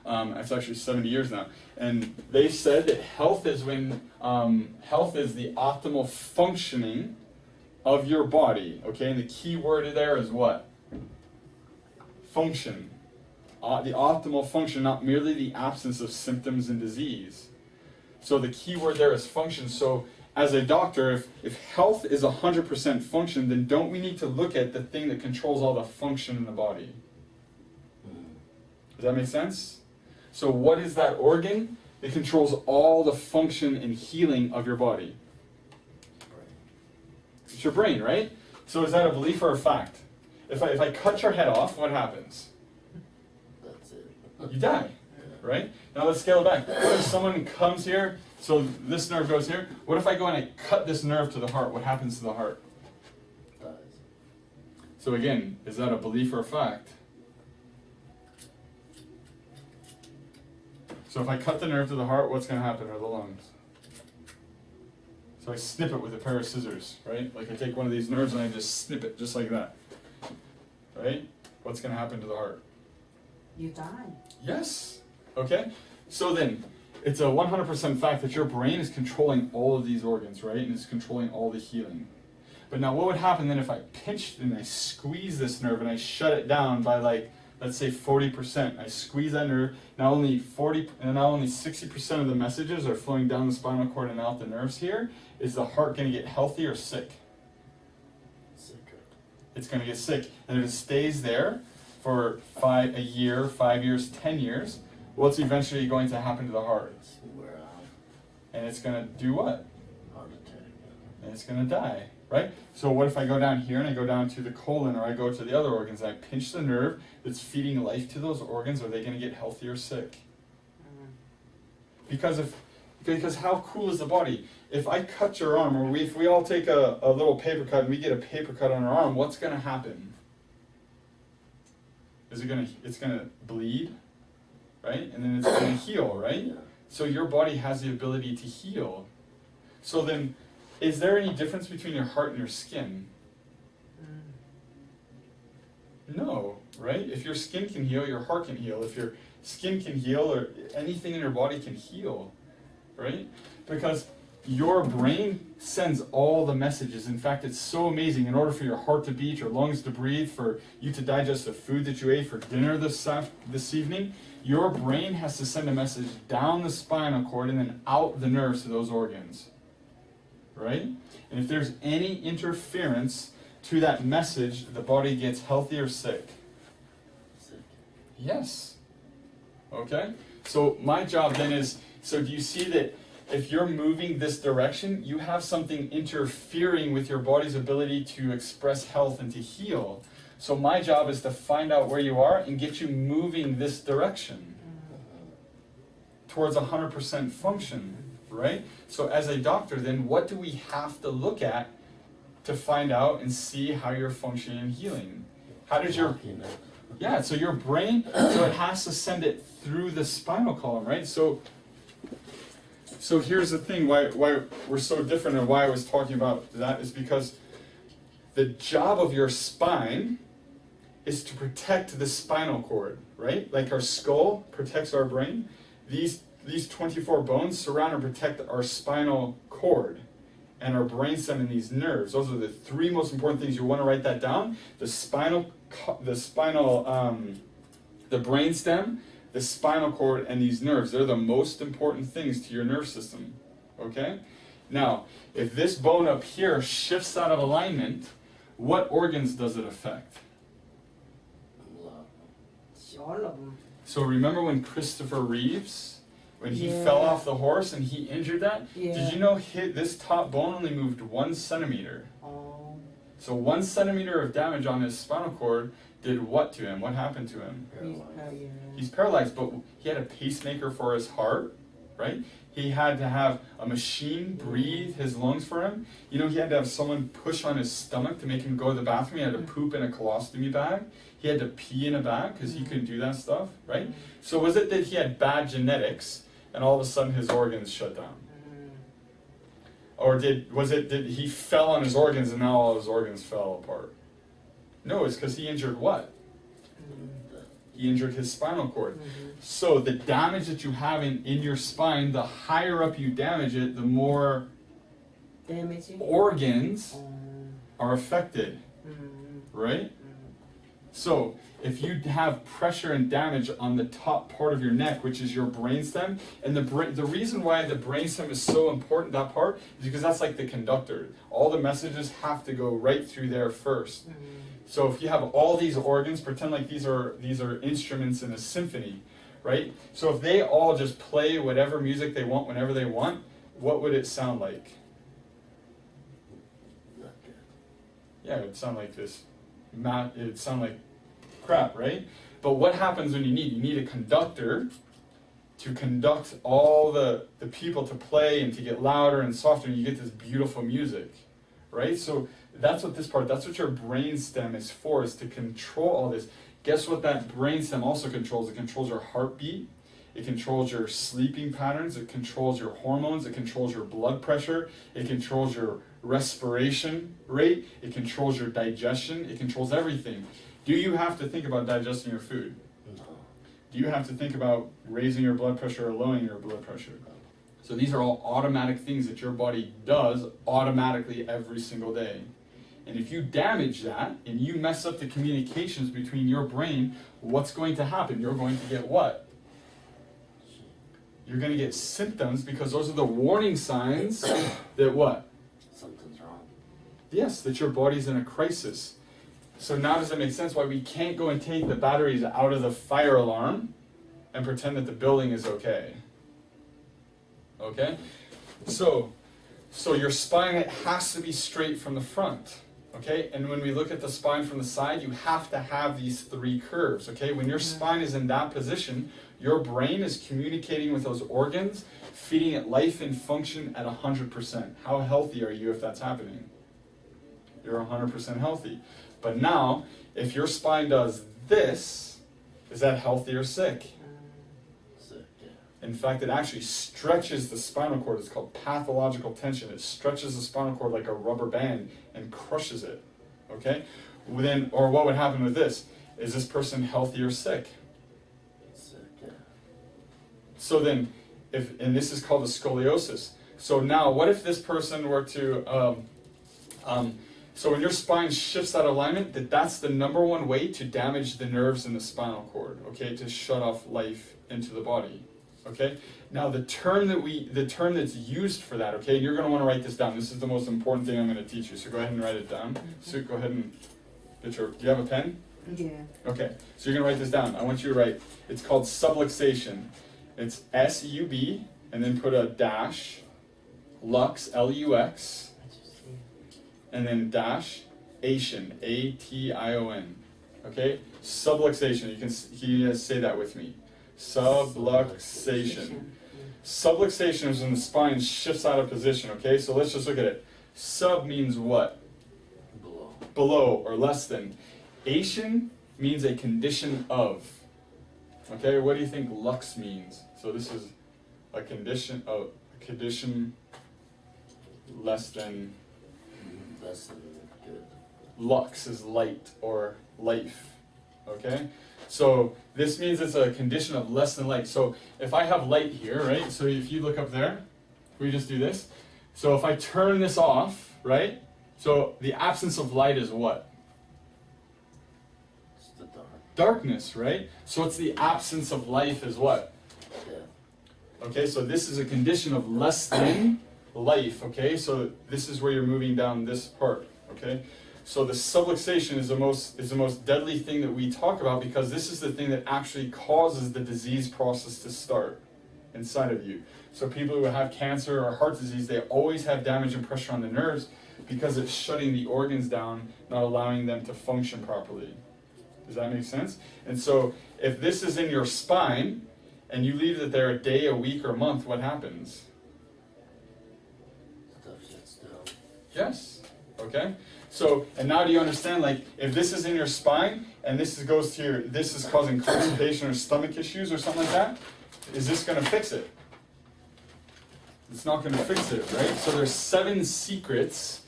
It's actually 70 years now. And they said that health is health is the optimal functioning of your body. Okay, and the key word there is what? Function. The optimal function, not merely the absence of symptoms and disease. So the key word there is function. So as a doctor, if health is 100% function, then don't we need to look at the thing that controls all the function in the body? Does that make sense? So what is that organ? It controls all the function and healing of your body. It's your brain, right? So is that a belief or a fact? If I cut your head off, what happens? That's it. You die, right? Now let's scale it back. What if someone comes here, so this nerve goes here. What if I go and I cut this nerve to the heart? What happens to the heart? Dies. So again, is that a belief or a fact? So if I cut the nerve to the heart, what's going to happen to the lungs? So I snip it with a pair of scissors, right? Like I take one of these nerves and I just snip it, just like that. Right? What's going to happen to the heart? You die. Yes. Okay? So then, it's a 100% fact that your brain is controlling all of these organs, right? And it's controlling all the healing. But now what would happen then if I pinched and I squeeze this nerve and I shut it down by like, let's say 40%. I squeeze that nerve, now only 60% of the messages are flowing down the spinal cord and out the nerves here. Is the heart going to get healthy or sick? Sicker. It's going to get sick. And if it stays there for a year, 5 years, 10 years, what's eventually going to happen to the heart? It's wear out. And it's going to do what? Heart attack. And it's going to die, right? So what if I go down here and I go down to the colon or I go to the other organs and I pinch the nerve that's feeding life to those organs? Are they going to get healthy or sick? Because how cool is the body? If I cut your arm, or if we all take a little paper cut and we get a paper cut on our arm, what's going to happen? It's going to bleed, right? And then it's going to heal, right? Yeah. So your body has the ability to heal. So then, is there any difference between your heart and your skin? No, right? If your skin can heal, your heart can heal. If your skin can heal, or anything in your body can heal, right? Because your brain sends all the messages. In fact, it's so amazing. In order for your heart to beat, your lungs to breathe, for you to digest the food that you ate for dinner this evening, your brain has to send a message down the spinal cord and then out the nerves to those organs, right? And if there's any interference to that message, the body gets healthy or sick. Sick. Yes. Okay? So my job then is, so do you see that if you're moving this direction, you have something interfering with your body's ability to express health and to heal. So my job is to find out where you are and get you moving this direction towards 100% function, right? So as a doctor, then what do we have to look at to find out and see how you're functioning and healing? How does your... Blocking it. Yeah, so your brain, so it has to send it through the spinal column, right? So here's the thing, why we're so different and why I was talking about that is because the job of your spine is to protect the spinal cord, right? Like our skull protects our brain. These 24 bones surround and protect our spinal cord and our brainstem and these nerves. Those are the three most important things. You want to write that down. The brainstem, the spinal cord, and these nerves. They're the most important things to your nerve system. Okay? Now, if this bone up here shifts out of alignment, what organs does it affect? All of them. So remember when Christopher Reeves, when he Yeah. fell off the horse and he injured that? Yeah. Did you know this top bone only moved 1 centimeter? Oh. So 1 centimeter of damage on his spinal cord did what to him? What happened to him? He's paralyzed, but he had a pacemaker for his heart, right? He had to have a machine breathe his lungs for him. You know, he had to have someone push on his stomach to make him go to the bathroom. He had to poop in a colostomy bag. He had to pee in a bag because he couldn't do that stuff, right? So was it that he had bad genetics and all of a sudden his organs shut down? Or did he fell on his organs and now all his organs fell apart? No, it's because he injured what? He injured his spinal cord. So the damage that you have in your spine, the higher up you damage it, the more Damaging. organs are affected, right? So if you have pressure and damage on the top part of your neck, which is your brainstem, and the reason why the brainstem is so important, that part, is because that's like the conductor. All the messages have to go right through there first. So if you have all these organs, pretend like these are instruments in a symphony, right? So if they all just play whatever music they want whenever they want, what would it sound like? Not good. Yeah, it would sound like this. It'd sound like crap, right? But what happens when you need a conductor to conduct all the people to play and to get louder and softer, and you get this beautiful music, right? So that's what your brainstem is for, is to control all this. Guess what that brainstem also controls? It controls your heartbeat, it controls your sleeping patterns, it controls your hormones, it controls your blood pressure, it controls your respiration rate, it controls your digestion, it controls everything. Do you have to think about digesting your food? No. Do you have to think about raising your blood pressure or lowering your blood pressure? So these are all automatic things that your body does automatically every single day. And if you damage that and you mess up the communications between your brain, what's going to happen? You're going to get what? You're going to get symptoms, because those are the warning signs that what? Something's wrong. Yes, that your body's in a crisis. So now does it make sense why we can't go and take the batteries out of the fire alarm and pretend that the building is okay? Okay? So your spine, it has to be straight from the front. Okay? And when we look at the spine from the side, you have to have these three curves. Okay? When your spine is in that position, your brain is communicating with those organs, feeding it life and function at 100%. How healthy are you if that's happening? You're 100% healthy. But now, if your spine does this, is that healthy or sick? Sick, yeah. In fact, it actually stretches the spinal cord. It's called pathological tension. It stretches the spinal cord like a rubber band and crushes it. Okay? Or what would happen with this? Is this person healthy or sick? Sick, yeah. So then, and this is called a scoliosis. So now, what if this person were to, so when your spine shifts out of alignment, that's the number one way to damage the nerves in the spinal cord, okay, to shut off life into the body, okay? Now the term that's used for that, okay, you're going to want to write this down. This is the most important thing I'm going to teach you, so go ahead and write it down. So go ahead and do you have a pen? Yeah. Okay, so you're going to write this down. I want you to write, it's called subluxation. It's S-U-B, and then put a dash, lux, L-U-X, and then dash, ation, A-T-I-O-N. Okay? Subluxation. You can say that with me. Subluxation. Subluxation is when the spine shifts out of position. Okay? So let's just look at it. Sub means what? Below. Below or less than. Ation means a condition of. Okay? What do you think lux means? So this is a condition less than. Less than good. Lux is light or life, okay? So this means it's a condition of less than light. So if I have light here, right? So if you look up there, we just do this. So if I turn this off, right? So the absence of light is what? It's the dark. Darkness, right? So it's the absence of life is what? Death. Okay, so this is a condition of less than life, okay? So this is where you're moving down this part, okay? So the subluxation is the most deadly thing that we talk about, because this is the thing that actually causes the disease process to start inside of you. So people who have cancer or heart disease, they always have damage and pressure on the nerves because it's shutting the organs down, not allowing them to function properly. Does that make sense? And so if this is in your spine and you leave it there a day, a week, or a month, what happens? Stuff shuts down. Yes. Okay. So, and now do you understand, like, if this is in your spine and this is causing constipation or stomach issues or something like that, is this going to fix it? It's not going to fix it, right? So there's 7 secrets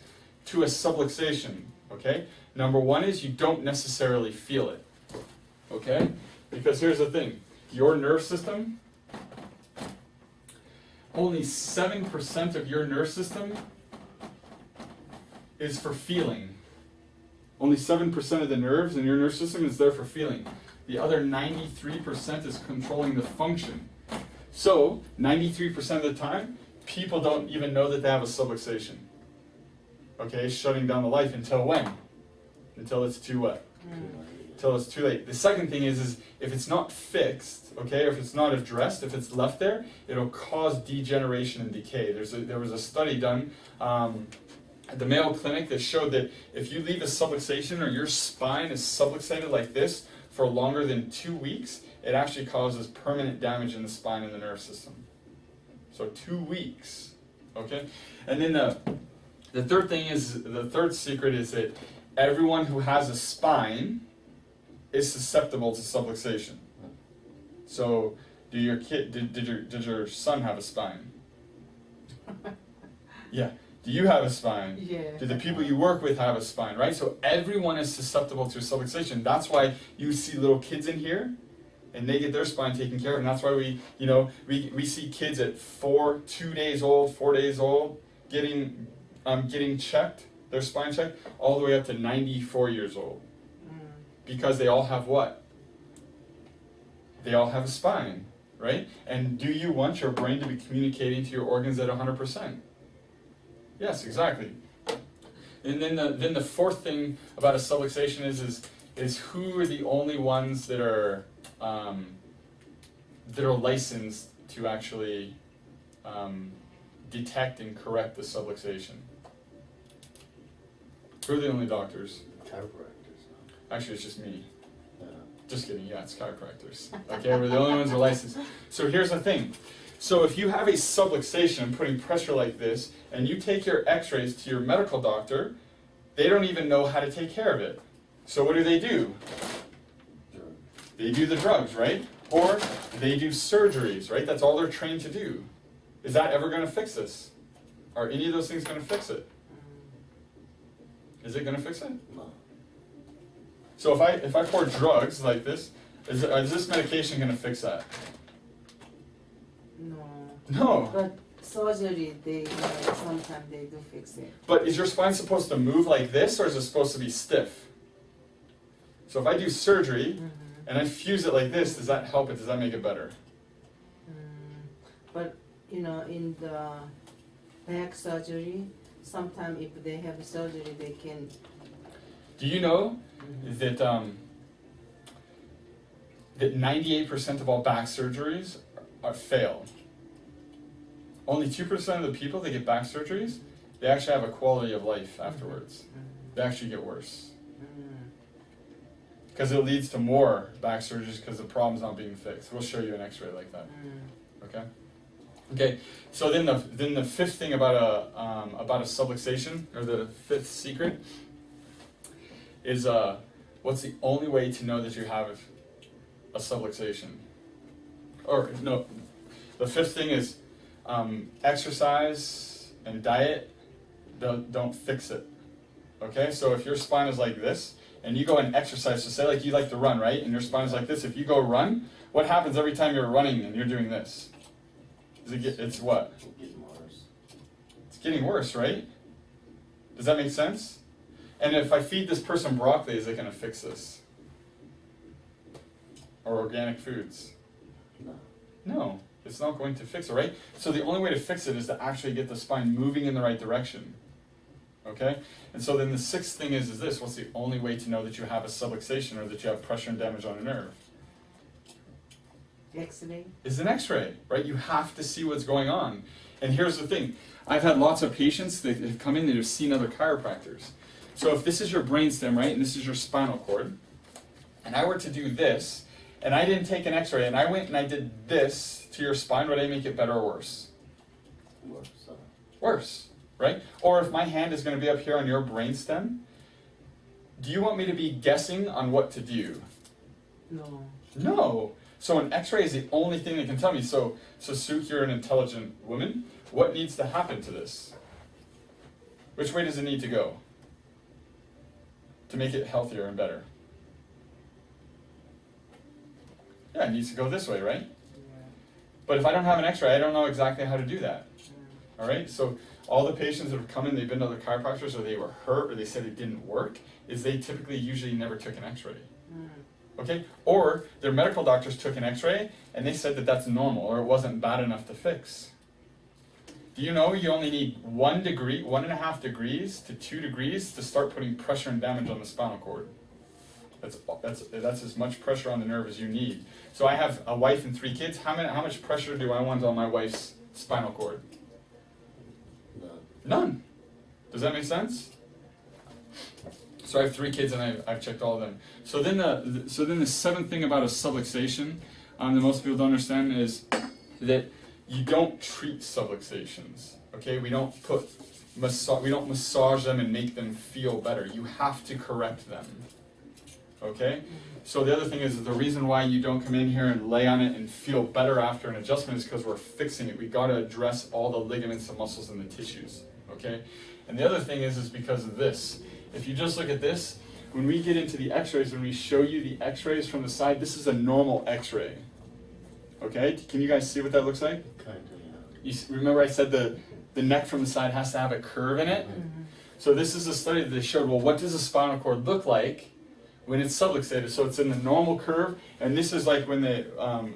to a subluxation, okay? Number 1 is you don't necessarily feel it, okay? Because here's the thing, your nerve system, only 7% of your nerve system is for feeling. Only 7% of the nerves in your nerve system is there for feeling. The other 93% is controlling the function. So, 93% of the time, people don't even know that they have a subluxation. Okay, shutting down the life until when? Until it's too what? Until it's too late. The second thing is if it's not fixed, okay, if it's not addressed, if it's left there, it'll cause degeneration and decay. There was a study done at the Mayo Clinic that showed that if you leave a subluxation or your spine is subluxated like this for longer than 2 weeks, it actually causes permanent damage in the spine and the nerve system. So 2 weeks, okay? And then the third thing is, the third secret is that everyone who has a spine is susceptible to subluxation. So, did your son have a spine? Yeah. Do you have a spine? Yeah. Do the people you work with have a spine, right? So everyone is susceptible to subluxation. That's why you see little kids in here, and they get their spine taken care of. And that's why we see kids at 2 days old, 4 days old, getting checked, their spine checked, all the way up to 94 years old. Because they all have what? They all have a spine, right? And do you want your brain to be communicating to your organs at 100%? Yes, exactly. And then the fourth thing about a subluxation is who are the only ones that are licensed to actually detect and correct the subluxation? Who are the only doctors? Chiropractors. Actually, it's just me. Yeah. Just kidding, yeah, it's chiropractors. Okay, we're the only ones who are licensed. So here's the thing. So if you have a subluxation, putting pressure like this, and you take your x-rays to your medical doctor, they don't even know how to take care of it. So what do? They do the drugs, right? Or they do surgeries, right? That's all they're trained to do. Is that ever going to fix this? Are any of those things going to fix it? Is it going to fix it? No. So if I pour drugs like this, is this medication going to fix that? No. No. But surgery, they sometimes they do fix it. But is your spine supposed to move like this, or is it supposed to be stiff? So if I do surgery and I fuse it like this, does that help it? Does that make it better? But in the back surgery, sometimes if they have surgery, they can. Do you know that that 98% of all back surgeries fail? Only 2% of the people that get back surgeries, they actually have a quality of life afterwards. They actually get worse. Because it leads to more back surgeries because the problem's not being fixed. We'll show you an x-ray like that. Okay? Okay, so then the fifth thing about a subluxation, or the fifth secret, is what's the only way to know that you have a subluxation? Or no, the fifth thing is exercise and diet don't fix it. Okay, so if your spine is like this and you go and exercise, so say like you like to run, right? And your spine is like this. If you go run, what happens every time you're running and you're doing this? It's what? It'll get worse. It's getting worse, right? Does that make sense? And if I feed this person broccoli, is it going to fix this? Or organic foods? No. No, it's not going to fix it, right? So the only way to fix it is to actually get the spine moving in the right direction. Okay? And so then the sixth thing is this. What's the only way to know that you have a subluxation or that you have pressure and damage on a nerve? X-ray. Is an x-ray, right? You have to see what's going on. And here's the thing. I've had lots of patients that have come in that have seen other chiropractors. So if this is your brainstem, right, and this is your spinal cord, and I were to do this, and I didn't take an x-ray, and I went and I did this to your spine, would I make it better or worse? Worse. Worse, right? Or if my hand is going to be up here on your brainstem, do you want me to be guessing on what to do? No. No. So an x-ray is the only thing that can tell me. So Suk, you're an intelligent woman. What needs to happen to this? Which way does it need to go to make it healthier and better? Yeah, it needs to go this way, right? But if I don't have an x-ray, I don't know exactly how to do that. All right? So all the patients that have come in, they've been to other chiropractors, or they were hurt, or they said it didn't work, is they typically usually never took an x-ray. Okay? Or their medical doctors took an x-ray, and they said that that's normal, or it wasn't bad enough to fix. Do you know you only need 1.5 degrees to 2 degrees to start putting pressure and damage on the spinal cord? That's as much pressure on the nerve as you need. So I have a wife and 3 kids. How much pressure do I want on my wife's spinal cord? None. Does that make sense? So I have 3 kids, and I've checked all of them. So then the seventh thing about a subluxation that most people don't understand is that you don't treat subluxations. Okay, we don't massage them and make them feel better. You have to correct them. Okay? So the other thing is that the reason why you don't come in here and lay on it and feel better after an adjustment is because we're fixing it. We got to address all the ligaments, the muscles, and the tissues. Okay? And the other thing is because of this. If you just look at this, when we get into the x-rays, when we show you the x-rays from the side, this is a normal x-ray. Okay? Can you guys see what that looks like? Kind of, yeah. Remember I said the neck from the side has to have a curve in it? So this is a study that they showed, well, what does a spinal cord look like when it's subluxated? So it's in the normal curve, and this is like when the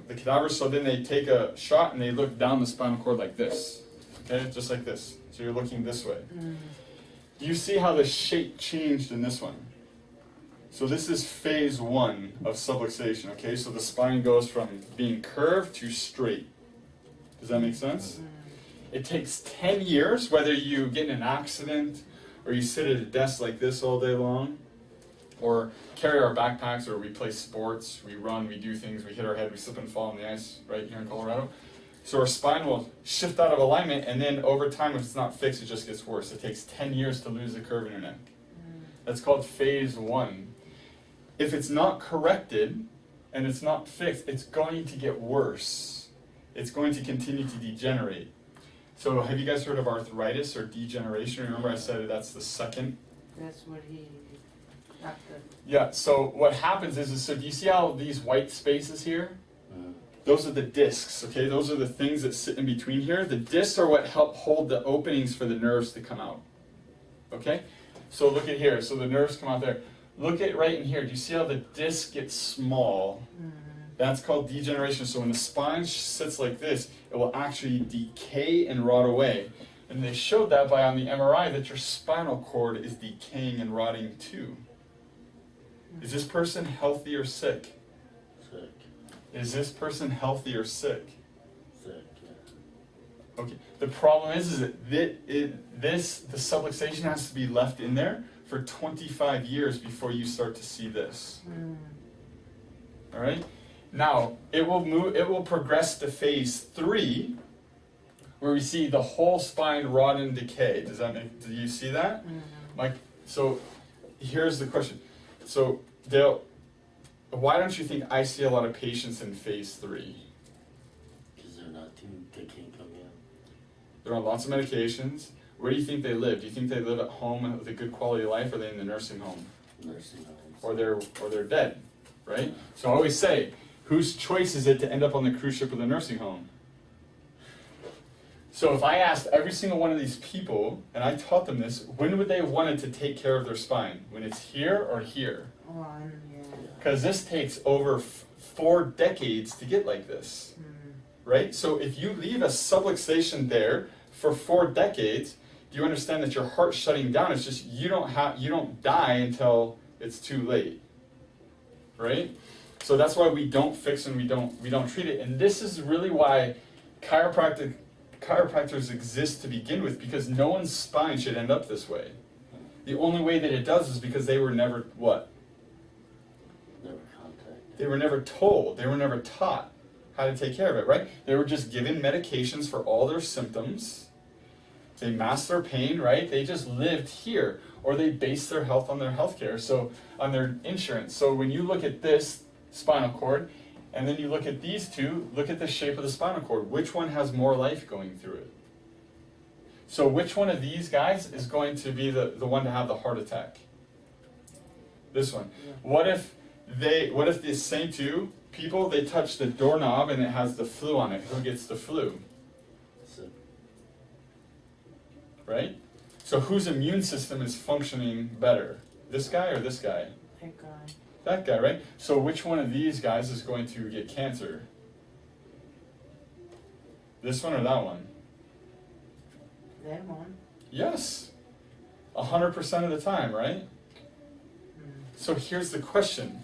cadavers, so then they take a shot and they look down the spinal cord like this. Okay, just like this. So you're looking this way. Do you see how the shape changed in this one? So this is phase 1 of subluxation, okay? So the spine goes from being curved to straight. Does that make sense? It takes 10 years, whether you get in an accident, or you sit at a desk like this all day long, or carry our backpacks, or we play sports, we run, we do things, we hit our head, we slip and fall on the ice, right here in Colorado. So our spine will shift out of alignment, and then over time, if it's not fixed, it just gets worse. It takes 10 years to lose the curve in your neck. That's called phase 1. If it's not corrected, and it's not fixed, it's going to get worse. It's going to continue to degenerate. So have you guys heard of arthritis or degeneration? Remember I said that's the second? That's what he, doctor. Yeah, so what happens is so do you see how these white spaces here? Those are the discs, okay? Those are the things that sit in between here. The discs are what help hold the openings for the nerves to come out, okay? So look at here. So the nerves come out there. Look at right in here. Do you see how the disc gets small? That's called degeneration. So when the spine sits like this, it will actually decay and rot away. And they showed that by on the MRI that your spinal cord is decaying and rotting too. Is this person healthy or sick? Sick. Is this person healthy or sick? Sick, yeah. Okay. The problem is that the subluxation has to be left in there for 25 years before you start to see this. All right. Now it will progress to phase 3, where we see the whole spine rot and decay. Do you see that? Like, so here's the question. So why don't you think I see a lot of patients in phase 3? Because they can't come in. They're on lots of medications. Where do you think they live? Do you think they live at home with a good quality of life, or are they in the nursing home? Nursing homes. Or they're dead, right? So I always say, whose choice is it to end up on the cruise ship or the nursing home? So if I asked every single one of these people, and I taught them this, when would they want it to take care of their spine? When it's here or here? Because this takes over 4 decades to get like this, right? So if you leave a subluxation there for 4 decades, do you understand that your heart's shutting down? It's just you don't die until it's too late, right? So that's why we don't fix and we don't treat it. And this is really why chiropractors exist to begin with, because no one's spine should end up this way. The only way that it does is because they were never what? Never contacted. They were never told. They were never taught how to take care of it, right? They were just given medications for all their symptoms. They masked their pain, right? They just lived here, or they based their health on their healthcare, so on their insurance. So when you look at this spinal cord, and then you look at these two, look at the shape of the spinal cord. Which one has more life going through it? So which one of these guys is going to be the one to have the heart attack? This one. What if the same two people, they touch the doorknob and it has the flu on it? Who gets the flu? Sick. right? So whose immune system is functioning better? This guy or this guy? That guy. That guy, right? So which one of these guys is going to get cancer? This one or that one? That one. Yes. 100% of the time, right? So here's the question.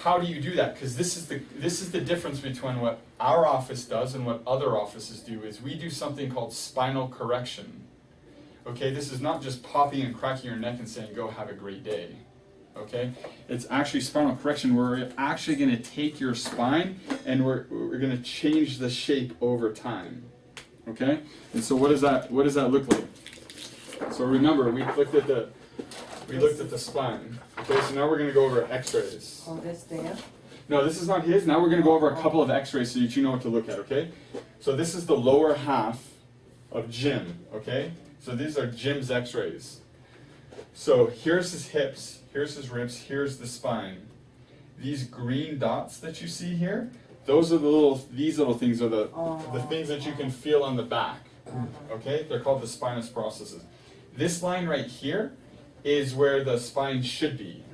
How do you do that? Because this is the difference between what our office does and what other offices do, is we do something called spinal correction. Okay, this is not just popping and cracking your neck and saying, go have a great day. Okay, it's actually spinal correction. We're actually going to take your spine and we're going to change the shape over time. Okay, and so what does that look like? So remember, we looked at the spine. Okay, so now we're going to go over X-rays. Oh, that's there. No, this is not his. Now we're going to go over a couple of X-rays so that you know what to look at. Okay, so this is the lower half of Jim. Okay, so these are Jim's X-rays. So here's his hips, here's his ribs, here's the spine. These green dots that you see here, those are these little things are the things that you can feel on the back. Okay, they're called the spinous processes. This line right here is where the spine should be.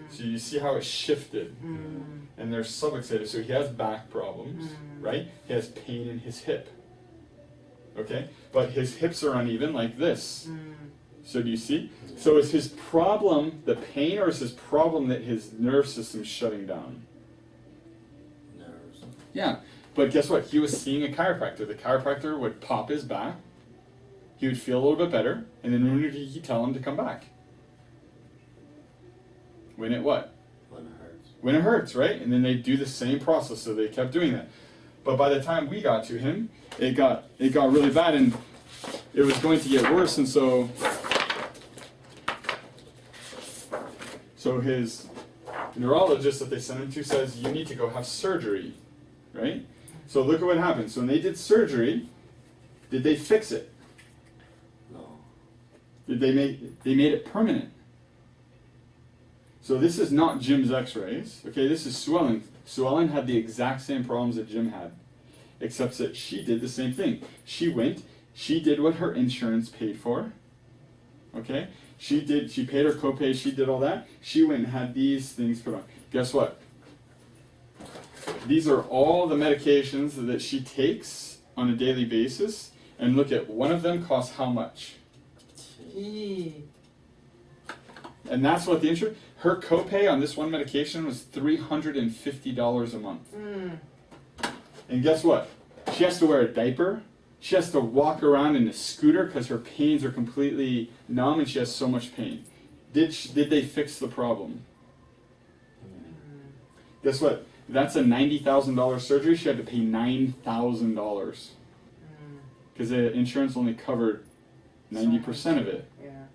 So you see how it shifted, and they're subluxated. So he has back problems, right? He has pain in his hip. Okay, but his hips are uneven like this. So do you see? So is his problem the pain, or is his problem that his nerve system's shutting down? Nerves. Yeah, but guess what? He was seeing a chiropractor. The chiropractor would pop his back. He would feel a little bit better, and then when did he tell him to come back? When it what? When it hurts. When it hurts, right? And then they do the same process, so they kept doing that. But by the time we got to him, it got really bad, and it was going to get worse, and so his neurologist that they sent him to says, you need to go have surgery, right? So look at what happened. So when they did surgery, did they fix it? No. Did they made it permanent? So this is not Jim's X-rays. Okay, this is Sue Ellen. Sue Ellen had the exact same problems that Jim had, except that she did the same thing. She did what her insurance paid for. Okay, she paid her copay, she did all that. She went and had these things put on. Guess what? These are all the medications that she takes on a daily basis, and look at one of them costs how much? Gee. And that's what the insurance. Her copay on this one medication was $350 a month. And guess what? She has to wear a diaper. She has to walk around in a scooter because her pains are completely numb and she has so much pain. Did they fix the problem? Guess what? That's a $90,000 surgery. She had to pay $9,000 because the insurance only covered 90% of it. Yeah.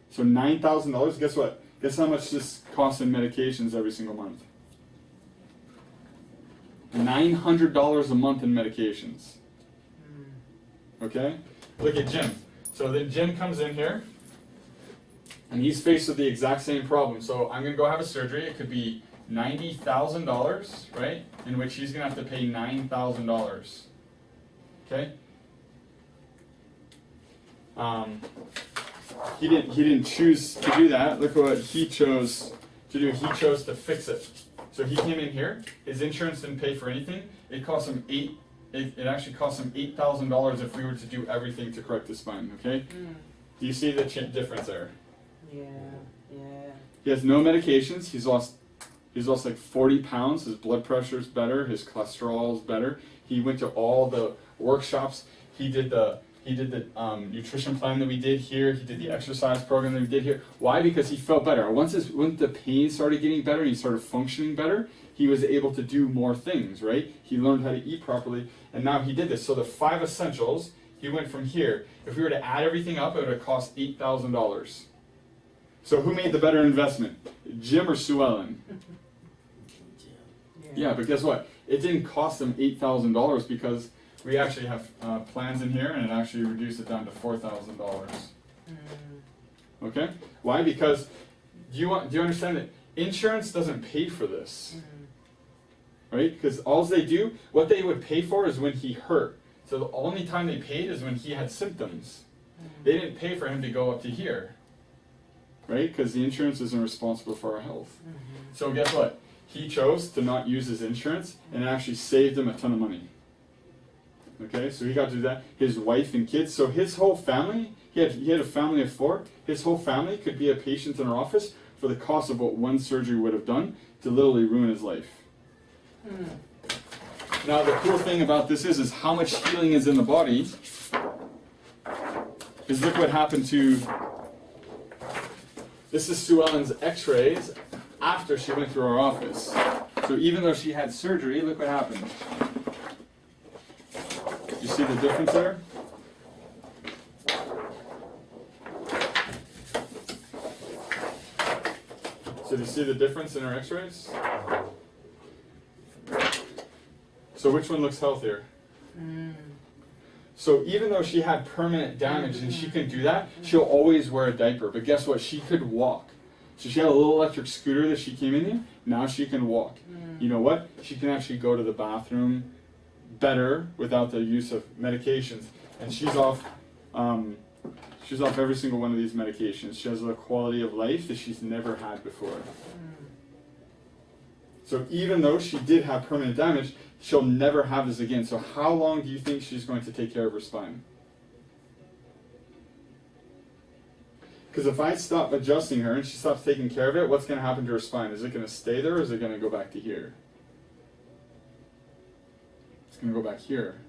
So $9,000. Guess what? Guess how much this costs in medications every single month? $900 a month in medications. Okay? Look at Jim. So then Jim comes in here, and he's faced with the exact same problem. So I'm going to go have a surgery. It could be $90,000, right? In which he's going to have to pay $9,000. Okay? He didn't choose to do that. Look what he chose to do. He chose to fix it. So he came in here. His insurance didn't pay for anything. It cost him It actually cost him $8,000 if we were to do everything to correct the spine. Okay. Do you see the difference there? Yeah. He has no medications. He's lost like 40 pounds. His blood pressure is better. His cholesterol is better. He went to all the workshops. He did the nutrition plan that we did here. He did the exercise program that we did here. Why? Because he felt better. Once the pain started getting better and he started functioning better, he was able to do more things, right? He learned how to eat properly, and now he did this. So the 5 essentials, he went from here. If we were to add everything up, it would have cost $8,000. So who made the better investment, Jim or Sue Ellen? Yeah, but guess what? It didn't cost them $8,000 because we actually have plans in here, and it actually reduced it down to $4,000. Okay? Why? Because do you understand that insurance doesn't pay for this, right? Because what they would pay for is when he hurt. So the only time they paid is when he had symptoms. They didn't pay for him to go up to here, right? Because the insurance isn't responsible for our health. So guess what? He chose to not use his insurance, and it actually saved him a ton of money. Okay, so he got to do that. His wife and kids. So his whole family, he had a family of 4. His whole family could be a patient in our office for the cost of what one surgery would have done to literally ruin his life. Now the cool thing about this is how much healing is in the body. Is look what happened to. This is Sue Ellen's X-rays after she went through our office. So even though she had surgery, look what happened. You see the difference there? So do you see the difference in her X-rays? So which one looks healthier? So even though she had permanent damage and she couldn't do that, she'll always wear a diaper. But guess what? She could walk. So she had a little electric scooter that she came in here. Now she can walk. You know what? She can actually go to the bathroom better without the use of medications. And she's off every single one of these medications. She has a quality of life that she's never had before. So even though she did have permanent damage, she'll never have this again. So how long do you think she's going to take care of her spine? Because if I stop adjusting her and she stops taking care of it, what's going to happen to her spine? Is it going to stay there or is it going to go back to here? It's going to go back here,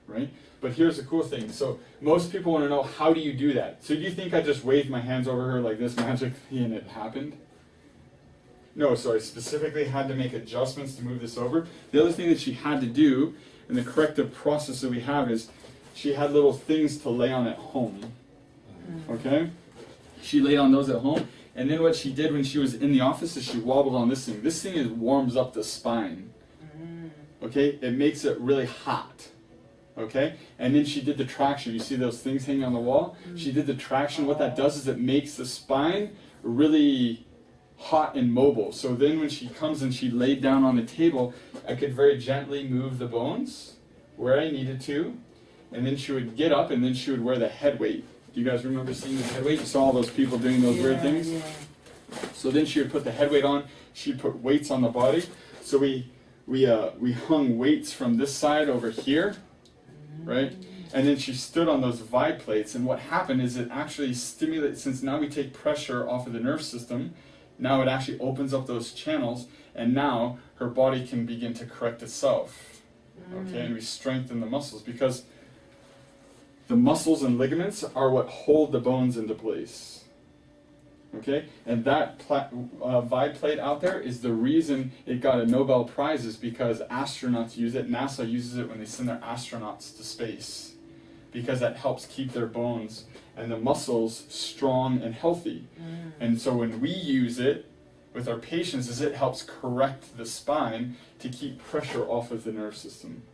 right? But here's the cool thing. So most people want to know, how do you do that? So do you think I just waved my hands over her like this magically and it happened? No, so I specifically had to make adjustments to move this over. The other thing that she had to do, and the corrective process that we have is, she had little things to lay on at home. Okay? She laid on those at home, and then what she did when she was in the office is she wobbled on this thing. This thing warms up the spine. Okay? It makes it really hot. Okay? And then she did the traction. You see those things hanging on the wall? She did the traction. What that does is it makes the spine really hot and mobile. So then when she comes and she laid down on the table, I could very gently move the bones where I needed to, and then she would get up and then she would wear the head weight. Do you guys remember seeing the head weight? You saw all those people doing those weird things? Yeah. So then she would put the head weight on, she'd put weights on the body. So we hung weights from this side over here, right? And then she stood on those vibe plates, and what happened is it actually stimulates, since now we take pressure off of the nerve system, now it actually opens up those channels, and now her body can begin to correct itself. Okay, and we strengthen the muscles, because the muscles and ligaments are what hold the bones into place. Okay, and that vibe plate out there is the reason it got a Nobel Prize, is because astronauts use it. NASA uses it when they send their astronauts to space, because that helps keep their bones and the muscles strong and healthy. And so when we use it with our patients, is it helps correct the spine to keep pressure off of the nerve system.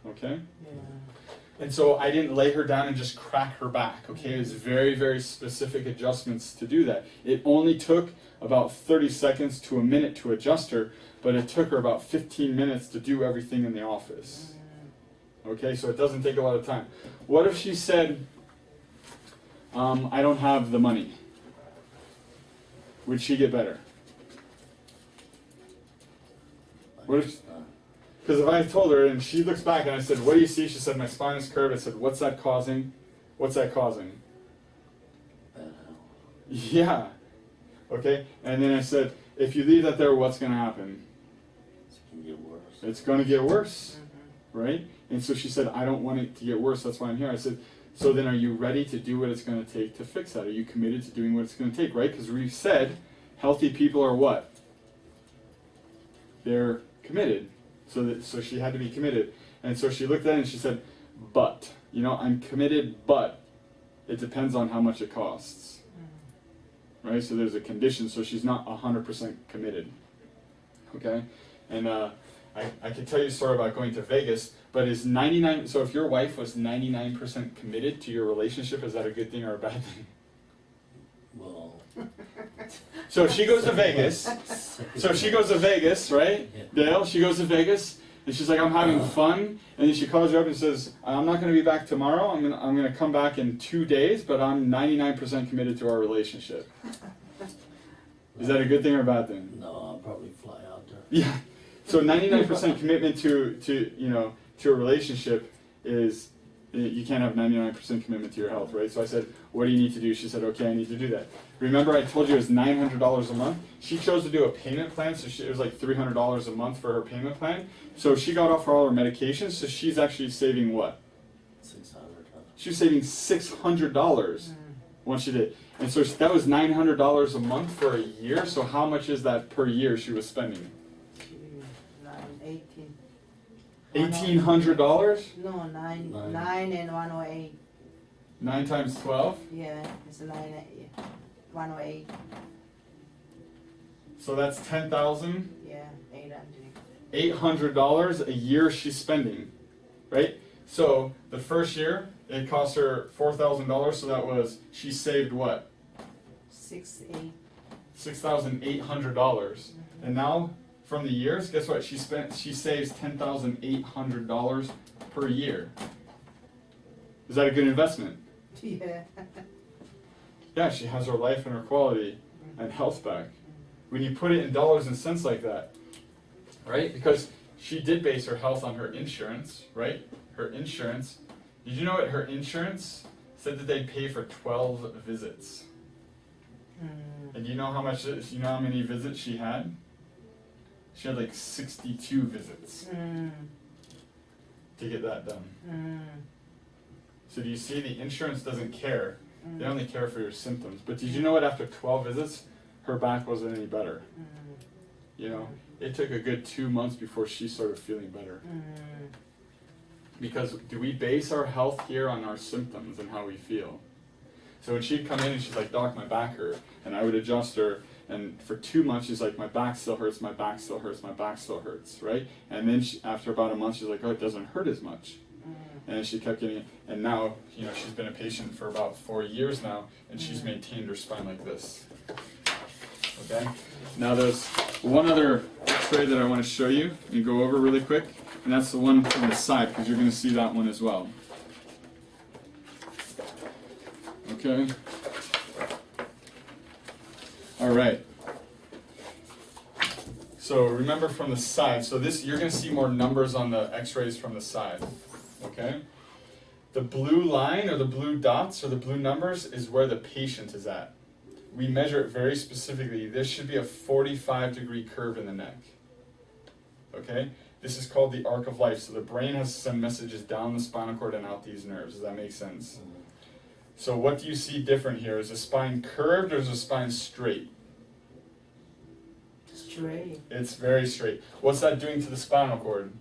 Okay? Yeah. And so I didn't lay her down and just crack her back, okay? It was very, very specific adjustments to do that. It only took about 30 seconds to a minute to adjust her, but it took her about 15 minutes to do everything in the office. Okay, so it doesn't take a lot of time. What if she said, I don't have the money? Would she get better? What if? Because if I told her and she looks back and I said, what do you see? She said, my spine is curved. I said, what's that causing? What's that causing? Bad health. Yeah. Okay. And then I said, if you leave that there, what's going to happen? It can get worse. It's going to get worse. Right? And so she said, I don't want it to get worse. That's why I'm here. I said, so then are you ready to do what it's going to take to fix that? Are you committed to doing what it's going to take? Right? Because we've said healthy people are what? They're committed. So she had to be committed. And so she looked at it and she said, but, I'm committed, but it depends on how much it costs. Right? So there's a condition, so she's not 100% committed. Okay? And I could tell you a story about going to Vegas, but is 99, so if your wife was 99% committed to your relationship, is that a good thing or a bad thing? Well, So if she goes to Vegas, right? Yeah. Dale, she goes to Vegas, And she's like, I'm having fun. And then she calls you up and says, I'm not going to be back tomorrow. I'm gonna come back in 2 days, but I'm 99% committed to our relationship. Is that a good thing or a bad thing? No, I'll probably fly out there. Yeah. So 99% commitment to a relationship is, you can't have 99% commitment to your health, right? So I said, what do you need to do? She said, okay, I need to do that. Remember I told you it was $900 a month? She chose to do a payment plan, so it was like $300 a month for her payment plan. So she got off all her medications, so she's actually saving what? 600. She was saving $600 once she did. And so that was $900 a month for a year, so how much is that per year she was spending? 18. $1,800? No, 9 and 108. 9 times 12? Yeah, it's 108. So that's $10,800 Yeah, 800. a year she's spending, right? So the first year it cost her $4,000, so that was, she saved what? 6, 8. $6,800. And now from the years, guess what? She saves $10,800 per year. Is that a good investment? Yeah. Yeah, she has her life and her quality and health back. When you put it in dollars and cents like that, right? Because she did base her health on her insurance, right? Her insurance. Did you know what her insurance said that they'd pay for 12 visits? And do you know how many visits she had? She had like 62 visits to get that done. So do you see, the insurance doesn't care. They only care for your symptoms. But did you know what, after 12 visits, her back wasn't any better? You know, it took a good 2 months before she started feeling better. Because do we base our health here on our symptoms and how we feel? So when she'd come in and she's like, Doc, my back hurt, and I would adjust her, and for 2 months she's like, my back still hurts, my back still hurts, my back still hurts, right? And then after about a month she's like, oh, it doesn't hurt as much. And she kept getting it, and now, she's been a patient for about 4 years now, and she's maintained her spine like this. Okay? Now there's one other x-ray that I want to show you and go over really quick, and that's the one from the side, because you're going to see that one as well. Okay? Alright. So remember from the side, so this, you're going to see more numbers on the x-rays from the side. Okay? The blue line or the blue dots or the blue numbers is where the patient is at. We measure it very specifically. This should be a 45-degree curve in the neck. Okay? This is called the arc of life. So the brain has to send messages down the spinal cord and out these nerves. Does that make sense? So what do you see different here? Is the spine curved or is the spine straight? Straight. It's very straight. What's that doing to the spinal cord?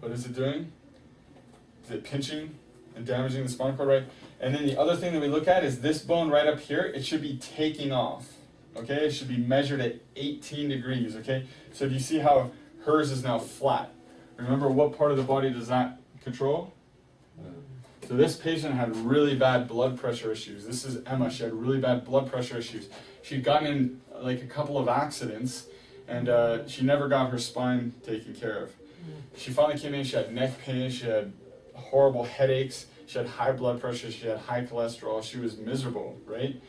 What is it doing? Is it pinching and damaging the spinal cord, right? And then the other thing that we look at is this bone right up here, it should be taking off. Okay? It should be measured at 18 degrees, okay? So do you see how hers is now flat? Remember, what part of the body does that control? So this patient had really bad blood pressure issues. This is Emma. She had really bad blood pressure issues. She'd gotten in like a couple of accidents, and she never got her spine taken care of. She finally came in, she had neck pain, she had horrible headaches, she had high blood pressure, she had high cholesterol, she was miserable, right?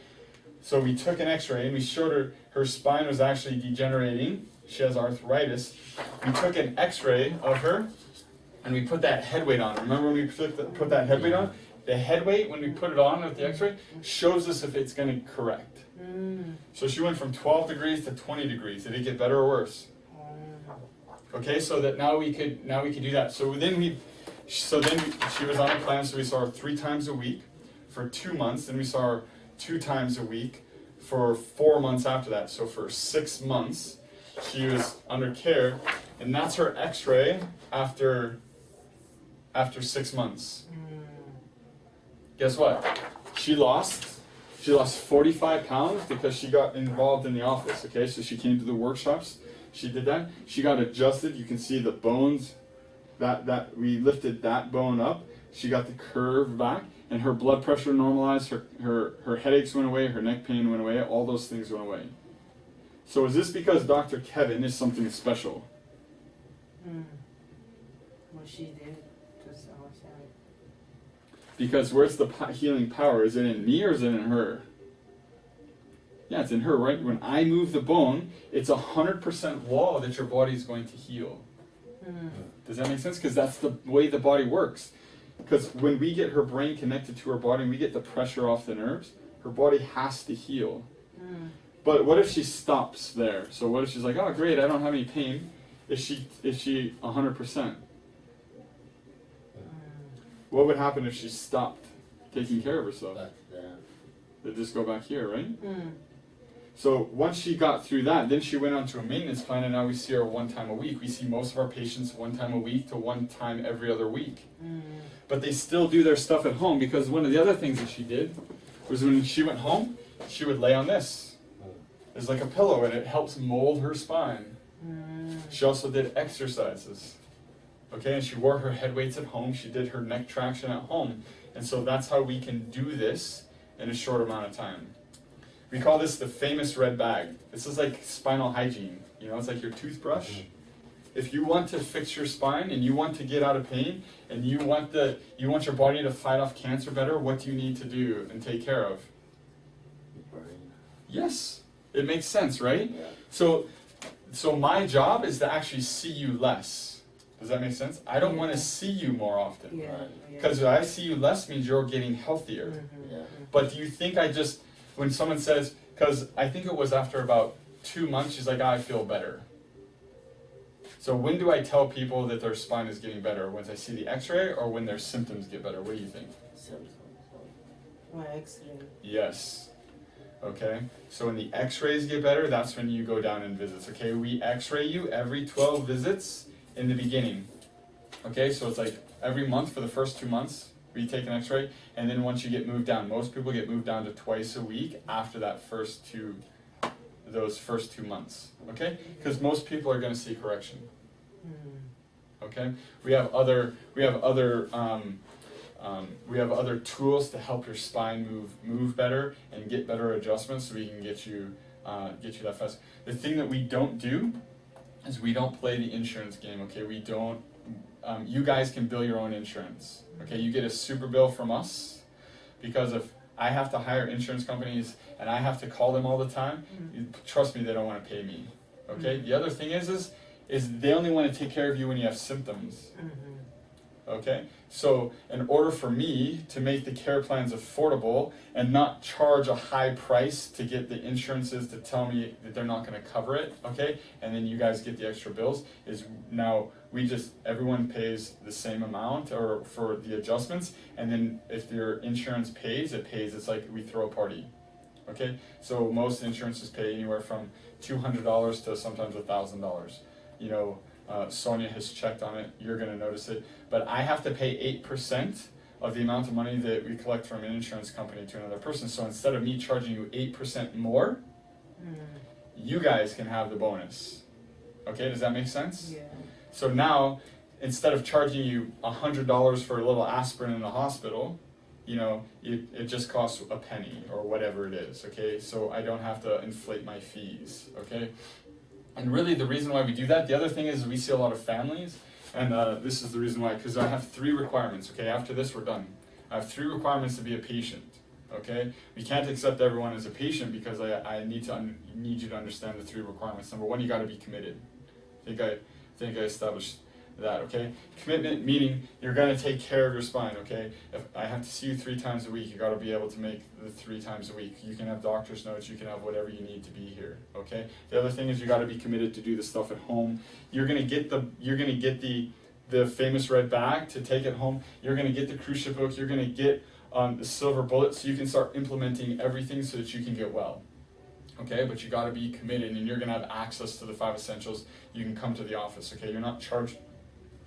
So we took an x-ray and we showed her spine was actually degenerating. She has arthritis. We took an x-ray of her and we put that head weight on. Remember when we put that head weight on? The head weight, when we put it on with the x-ray, shows us if it's going to correct. So she went from 12 degrees to 20 degrees. Did it get better or worse? Okay, so that now we could do that. So then she was on a plan, so we saw her 3 times a week for 2 months, then we saw her 2 times a week for 4 months after that. So for 6 months, she was under care, and that's her x-ray after 6 months. Guess what? She lost 45 pounds because she got involved in the office, okay? So she came to the workshops. She did that. She got adjusted. You can see the bones that we lifted that bone up. She got the curve back, and her blood pressure normalized. Her headaches went away. Her neck pain went away. All those things went away. So is this because Dr. Kevin is something special? What she did to suicide. Because where's the healing power? Is it in me or is it in her? Yeah, it's in her, right? When I move the bone, it's 100% law that your body is going to heal. Does that make sense? Because that's the way the body works. Because when we get her brain connected to her body and we get the pressure off the nerves, her body has to heal. But what if she stops there? So what if she's like, oh great, I don't have any pain? Is she 100%? What would happen if she stopped taking care of herself? Back to that. They'd just go back here, right? So once she got through that, then she went on to a maintenance plan, and now we see her 1 time a week. We see most of our patients 1 time a week to 1 time every other week. But they still do their stuff at home, because one of the other things that she did was when she went home, she would lay on this. It's like a pillow, and it helps mold her spine. She also did exercises. Okay, and she wore her head weights at home. She did her neck traction at home. And so that's how we can do this in a short amount of time. We call this the famous red bag. This is like spinal hygiene. You know, it's like your toothbrush. If you want to fix your spine and you want to get out of pain and you want your body to fight off cancer better, what do you need to do and take care of? Your brain. Yes, it makes sense, right? Yeah. So my job is to actually see you less. Does that make sense? I don't want to see you more often. Yeah. Because I see you less means you're getting healthier. Yeah. But do you think when someone says, because I think it was after about 2 months, she's like, I feel better. So when do I tell people that their spine is getting better? When I see the x-ray or when their symptoms get better? What do you think? Symptoms. My X-ray. Yes. Okay. So when the x-rays get better, that's when you go down in visits. Okay. We x-ray you every 12 visits in the beginning. Okay. So it's like every month for the first 2 months, we take an x-ray. And then once you get moved down, most people get moved down to twice a week after those first 2 months. Okay. Because most people are going to see correction. Okay. We have other tools to help your spine move better and get better adjustments, so we can get you that fast. The thing that we don't do is we don't play the insurance game. Okay, we don't. You guys can bill your own insurance. Okay, you get a super bill from us, because if I have to hire insurance companies and I have to call them all the time, trust me, they don't want to pay me. Okay. The other thing is they only want to take care of you when you have symptoms. Okay, so in order for me to make the care plans affordable and not charge a high price to get the insurances to tell me that they're not going to cover it, okay, and then you guys get the extra bills, is now everyone pays the same amount or for the adjustments, and then if your insurance pays, it's like we throw a party. Okay, so most insurances pay anywhere from $200 to sometimes $1,000. You know, Sonia has checked on it, you're going to notice it, but I have to pay 8% of the amount of money that we collect from an insurance company to another person. So instead of me charging you 8% more, you guys can have the bonus. Okay, does that make sense? Yeah. So now, instead of charging you $100 for a little aspirin in the hospital, you know, it just costs a penny or whatever it is, okay? So I don't have to inflate my fees, okay? And really the reason why we do that, the other thing is we see a lot of families, and this is the reason why, because I have 3 requirements, okay? After this, we're done. I have 3 requirements to be a patient, okay? We can't accept everyone as a patient because I need you to understand the 3 requirements. Number 1, you got to be committed. I think I established that, okay? Commitment meaning you're going to take care of your spine, okay? If I have to see you 3 times a week, you got to be able to make the 3 times a week. You can have doctor's notes, you can have whatever you need to be here, okay? The other thing is you got to be committed to do the stuff at home. You're going to get the famous red bag to take it home. You're going to get the cruise ship book. You're going to get the silver bullet, so you can start implementing everything so that you can get well. Okay, but you got to be committed, and you're going to have access to the 5 essentials. You can come to the office, okay? You're not charged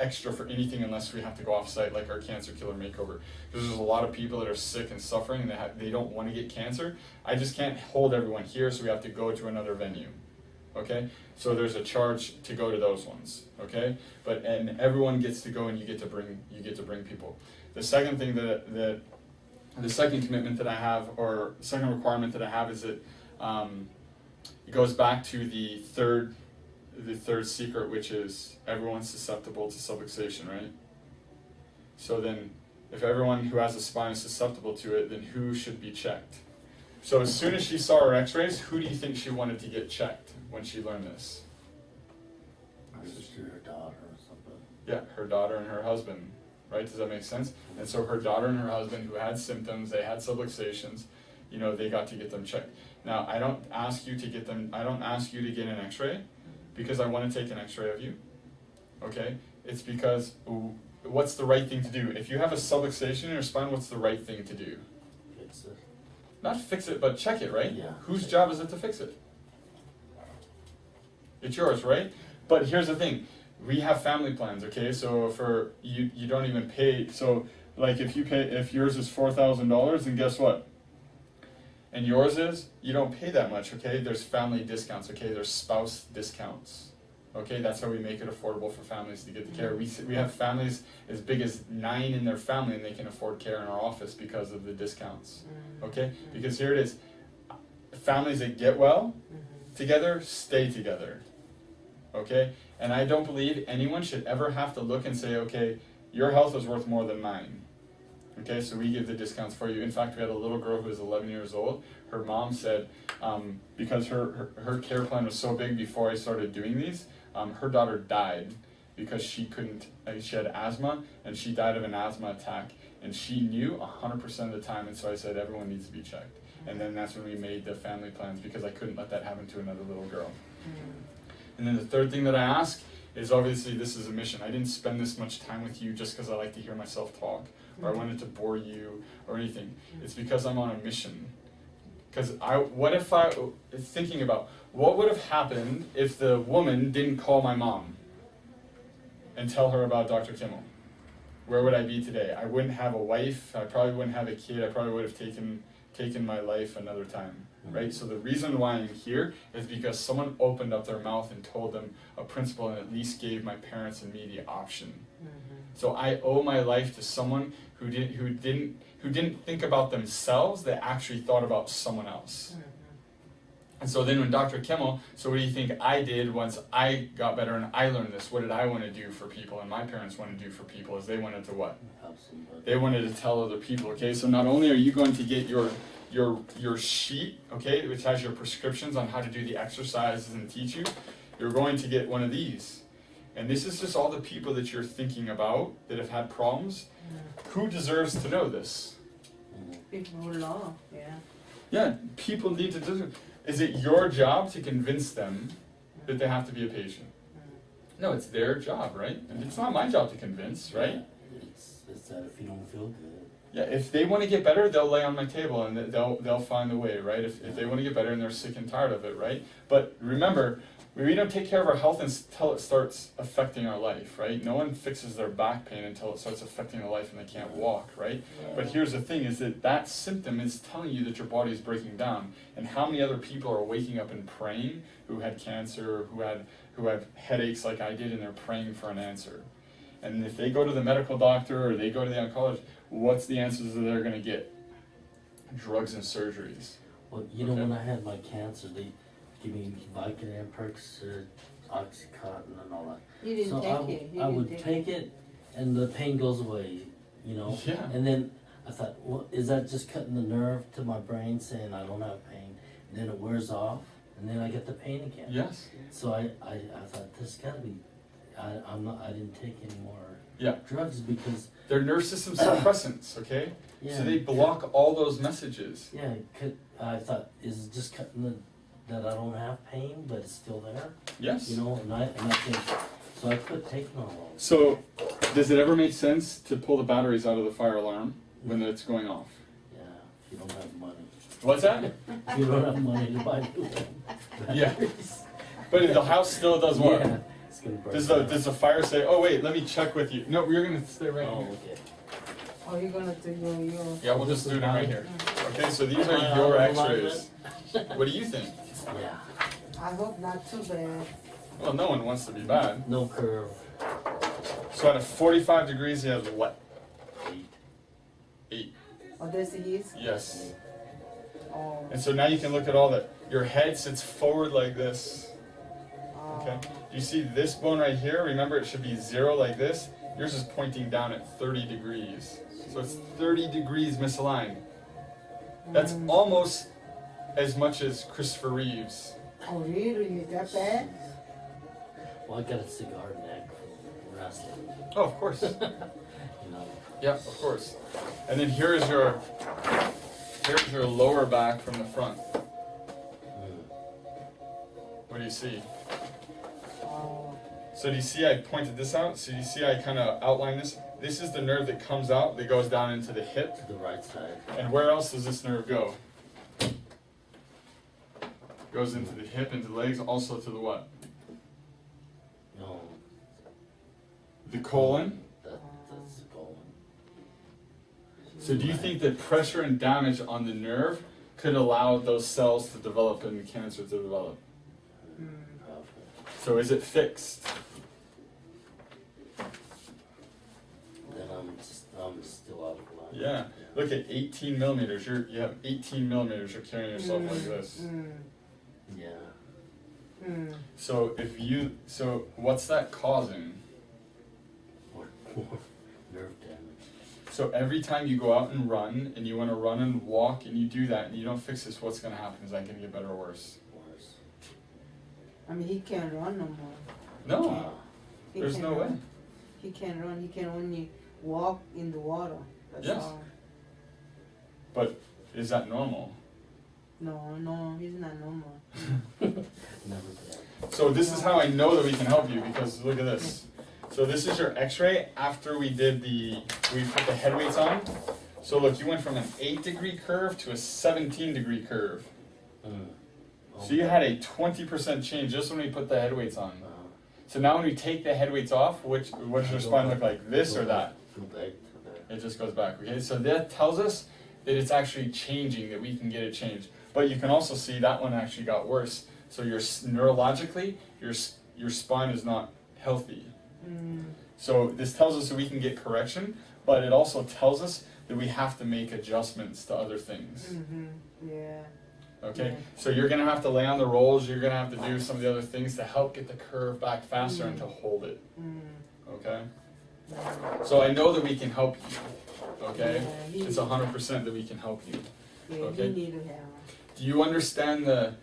extra for anything unless we have to go off-site, like our Cancer Killer Makeover. Because there's a lot of people that are sick and suffering, and they don't want to get cancer. I just can't hold everyone here, so we have to go to another venue. Okay, so there's a charge to go to those ones. Okay, and everyone gets to go, and you get to bring people. The second thing the second commitment that I have, or second requirement that I have, is that it goes back to the third secret, which is everyone's susceptible to subluxation, right? So then, if everyone who has a spine is susceptible to it, then who should be checked? So as soon as she saw her x-rays, who do you think she wanted to get checked when she learned this? Her sister, her daughter or something. Yeah, her daughter and her husband, right? Does that make sense? And so her daughter and her husband who had symptoms, they had subluxations, you know, they got to get them checked. Now, I don't ask you to get an x-ray because I want to take an x-ray of you, okay? It's because what's the right thing to do? If you have a subluxation in your spine, what's the right thing to do? Fix it. Not fix it, but check it, right? Yeah. Whose job is it to fix it? It's yours, right? But here's the thing. We have family plans, okay? So for you don't even pay. So like if yours is $4,000, then guess what? And yours is, you don't pay that much, okay? There's family discounts, okay? There's spouse discounts. Okay, that's how we make it affordable for families to get the care. We have families as big as 9 in their family and they can afford care in our office because of the discounts. Okay? Because here it is. Families that get well together stay together. Okay? And I don't believe anyone should ever have to look and say, okay, your health is worth more than mine. Okay, so we give the discounts for you. In fact, we had a little girl who was 11 years old. Her mom said, because her care plan was so big before I started doing these, her daughter died because she had asthma, and she died of an asthma attack. And she knew 100% of the time, and so I said, everyone needs to be checked. And then that's when we made the family plans, because I couldn't let that happen to another little girl. And then the third thing that I ask is, obviously this is a mission. I didn't spend this much time with you just because I like to hear myself talk, or I wanted to bore you, or anything. It's because I'm on a mission. Because thinking about, what would have happened if the woman didn't call my mom and tell her about Dr. Kimmel? Where would I be today? I wouldn't have a wife, I probably wouldn't have a kid, I probably would have taken my life another time, right? So the reason why I'm here is because someone opened up their mouth and told them a principle and at least gave my parents and me the option. So I owe my life to someone who didn't think about themselves, they actually thought about someone else. And so then when Dr. Kimmel, so what do you think I did once I got better and I learned this? What did I want to do for people and my parents want to do for people is they wanted to what? Help somebody. They wanted to tell other people, okay? So not only are you going to get your sheet, okay, which has your prescriptions on how to do the exercises and teach you, you're going to get one of these. And this is just all the people that you're thinking about that have had problems. Who deserves to know this? People who law, yeah. Yeah, people need to do it. Is it your job to convince them that they have to be a patient? No, it's their job, right? And it's not my job to convince, right? It's that if you don't feel good. Yeah, if they want to get better, they'll lay on my table and they'll find a way, right? If they want to get better and they're sick and tired of it, right? But remember, we don't take care of our health until it starts affecting our life, right? No one fixes their back pain until it starts affecting their life and they can't walk, right? But here's the thing, is that symptom is telling you that your body is breaking down. And how many other people are waking up and praying who had cancer, who have headaches like I did, and they're praying for an answer. And if they go to the medical doctor or they go to the oncologist, what's the answers that they're going to get? Drugs and surgeries. Well, you know, when I had my cancer, they give me Vicodin, Percocet, Oxycontin, and all that. You didn't So take it. I would take it, and the pain goes away, you know. Yeah. And then I thought, well, is that just cutting the nerve to my brain, saying I don't have pain? And then it wears off, and then I get the pain again. Yes. So I thought this gotta be. I didn't take any more Yeah. drugs because They're nerve system suppressants, okay? yeah. So they block all those messages. Yeah, I thought, is it just cutting that I don't have pain, but it's still there? Yes. You know, and I think, so I quit taking all those. So, does it ever make sense to pull the batteries out of the fire alarm when it's going off? Yeah, if you don't have money. What's that? If you don't have money to buy new Yeah. batteries. But the house still does what? Yeah, it's gonna break Does down. the fire say, oh wait, let me check with you? No, we're gonna stay right Oh, here. okay. Oh, you're gonna do your. Yeah, we'll just do it right here. Okay, so these are Am I your out of x-rays. What do you think? Yeah, I hope not too bad. Well, no one wants to be bad. no curve. So at a 45 degrees, he has what? 8. 8. Oh, there's the yeast? Yes. Oh. And so now you can look at all that. your head sits forward like this. Okay. You see this bone right here? Remember, it should be 0 like this. Yours is pointing down at 30 degrees. So it's 30 degrees misaligned. That's almost as much as Christopher Reeves. Oh, really? You got that? Well, I got a cigar neck from wrestling, Oh, of course. you know. Yeah, of course. And then here's your lower back from the front. What do you see? Oh, So do you see I pointed this out? So you see I kind of outlined this? This is the nerve that comes out, that goes down into the hip. To the right side. And where else does this nerve go? Goes into the hip, into the legs, also to the what? No, The colon. that's the colon. So do you think that pressure and damage on the nerve could allow those cells to develop and the cancer to develop? Probably. So is it fixed? Then I'm still out of line. Yeah. Look at 18 millimeters. You have 18 millimeters. You're carrying yourself like this. Yeah. So so what's that causing? Or nerve damage. So every time you go out and run, and you want to run and walk, and you do that, and you don't fix this, what's going to happen? Is that going to get better or worse? Worse. I mean, he can't run no more. No. He There's can't no way. run. He can't run. He can only walk in the water. That's Yes. all. But is that normal? No, he's not normal. Never been. So this is how I know that we can help you, because look at this. So this is your x-ray after we put the head weights on. So look, you went from an 8-degree curve to a 17-degree curve. So you had a 20% change just when we put the head weights on. So now when we take the head weights off, what does your spine look like? This or that? Go back to that. It just goes back, okay? So that tells us that it's actually changing, that we can get it changed. But you can also see that one actually got worse. So neurologically, your spine is not healthy. So this tells us that we can get correction, but it also tells us that we have to make adjustments to other things. Yeah. Okay? Yeah. So you're gonna have to lay on the rolls, you're gonna have to do some of the other things to help get the curve back faster and to hold it. Okay? So I know that we can help you. Okay? Yeah, It's 100% that we can help you. Yeah, Okay. he need to have. Do you understand the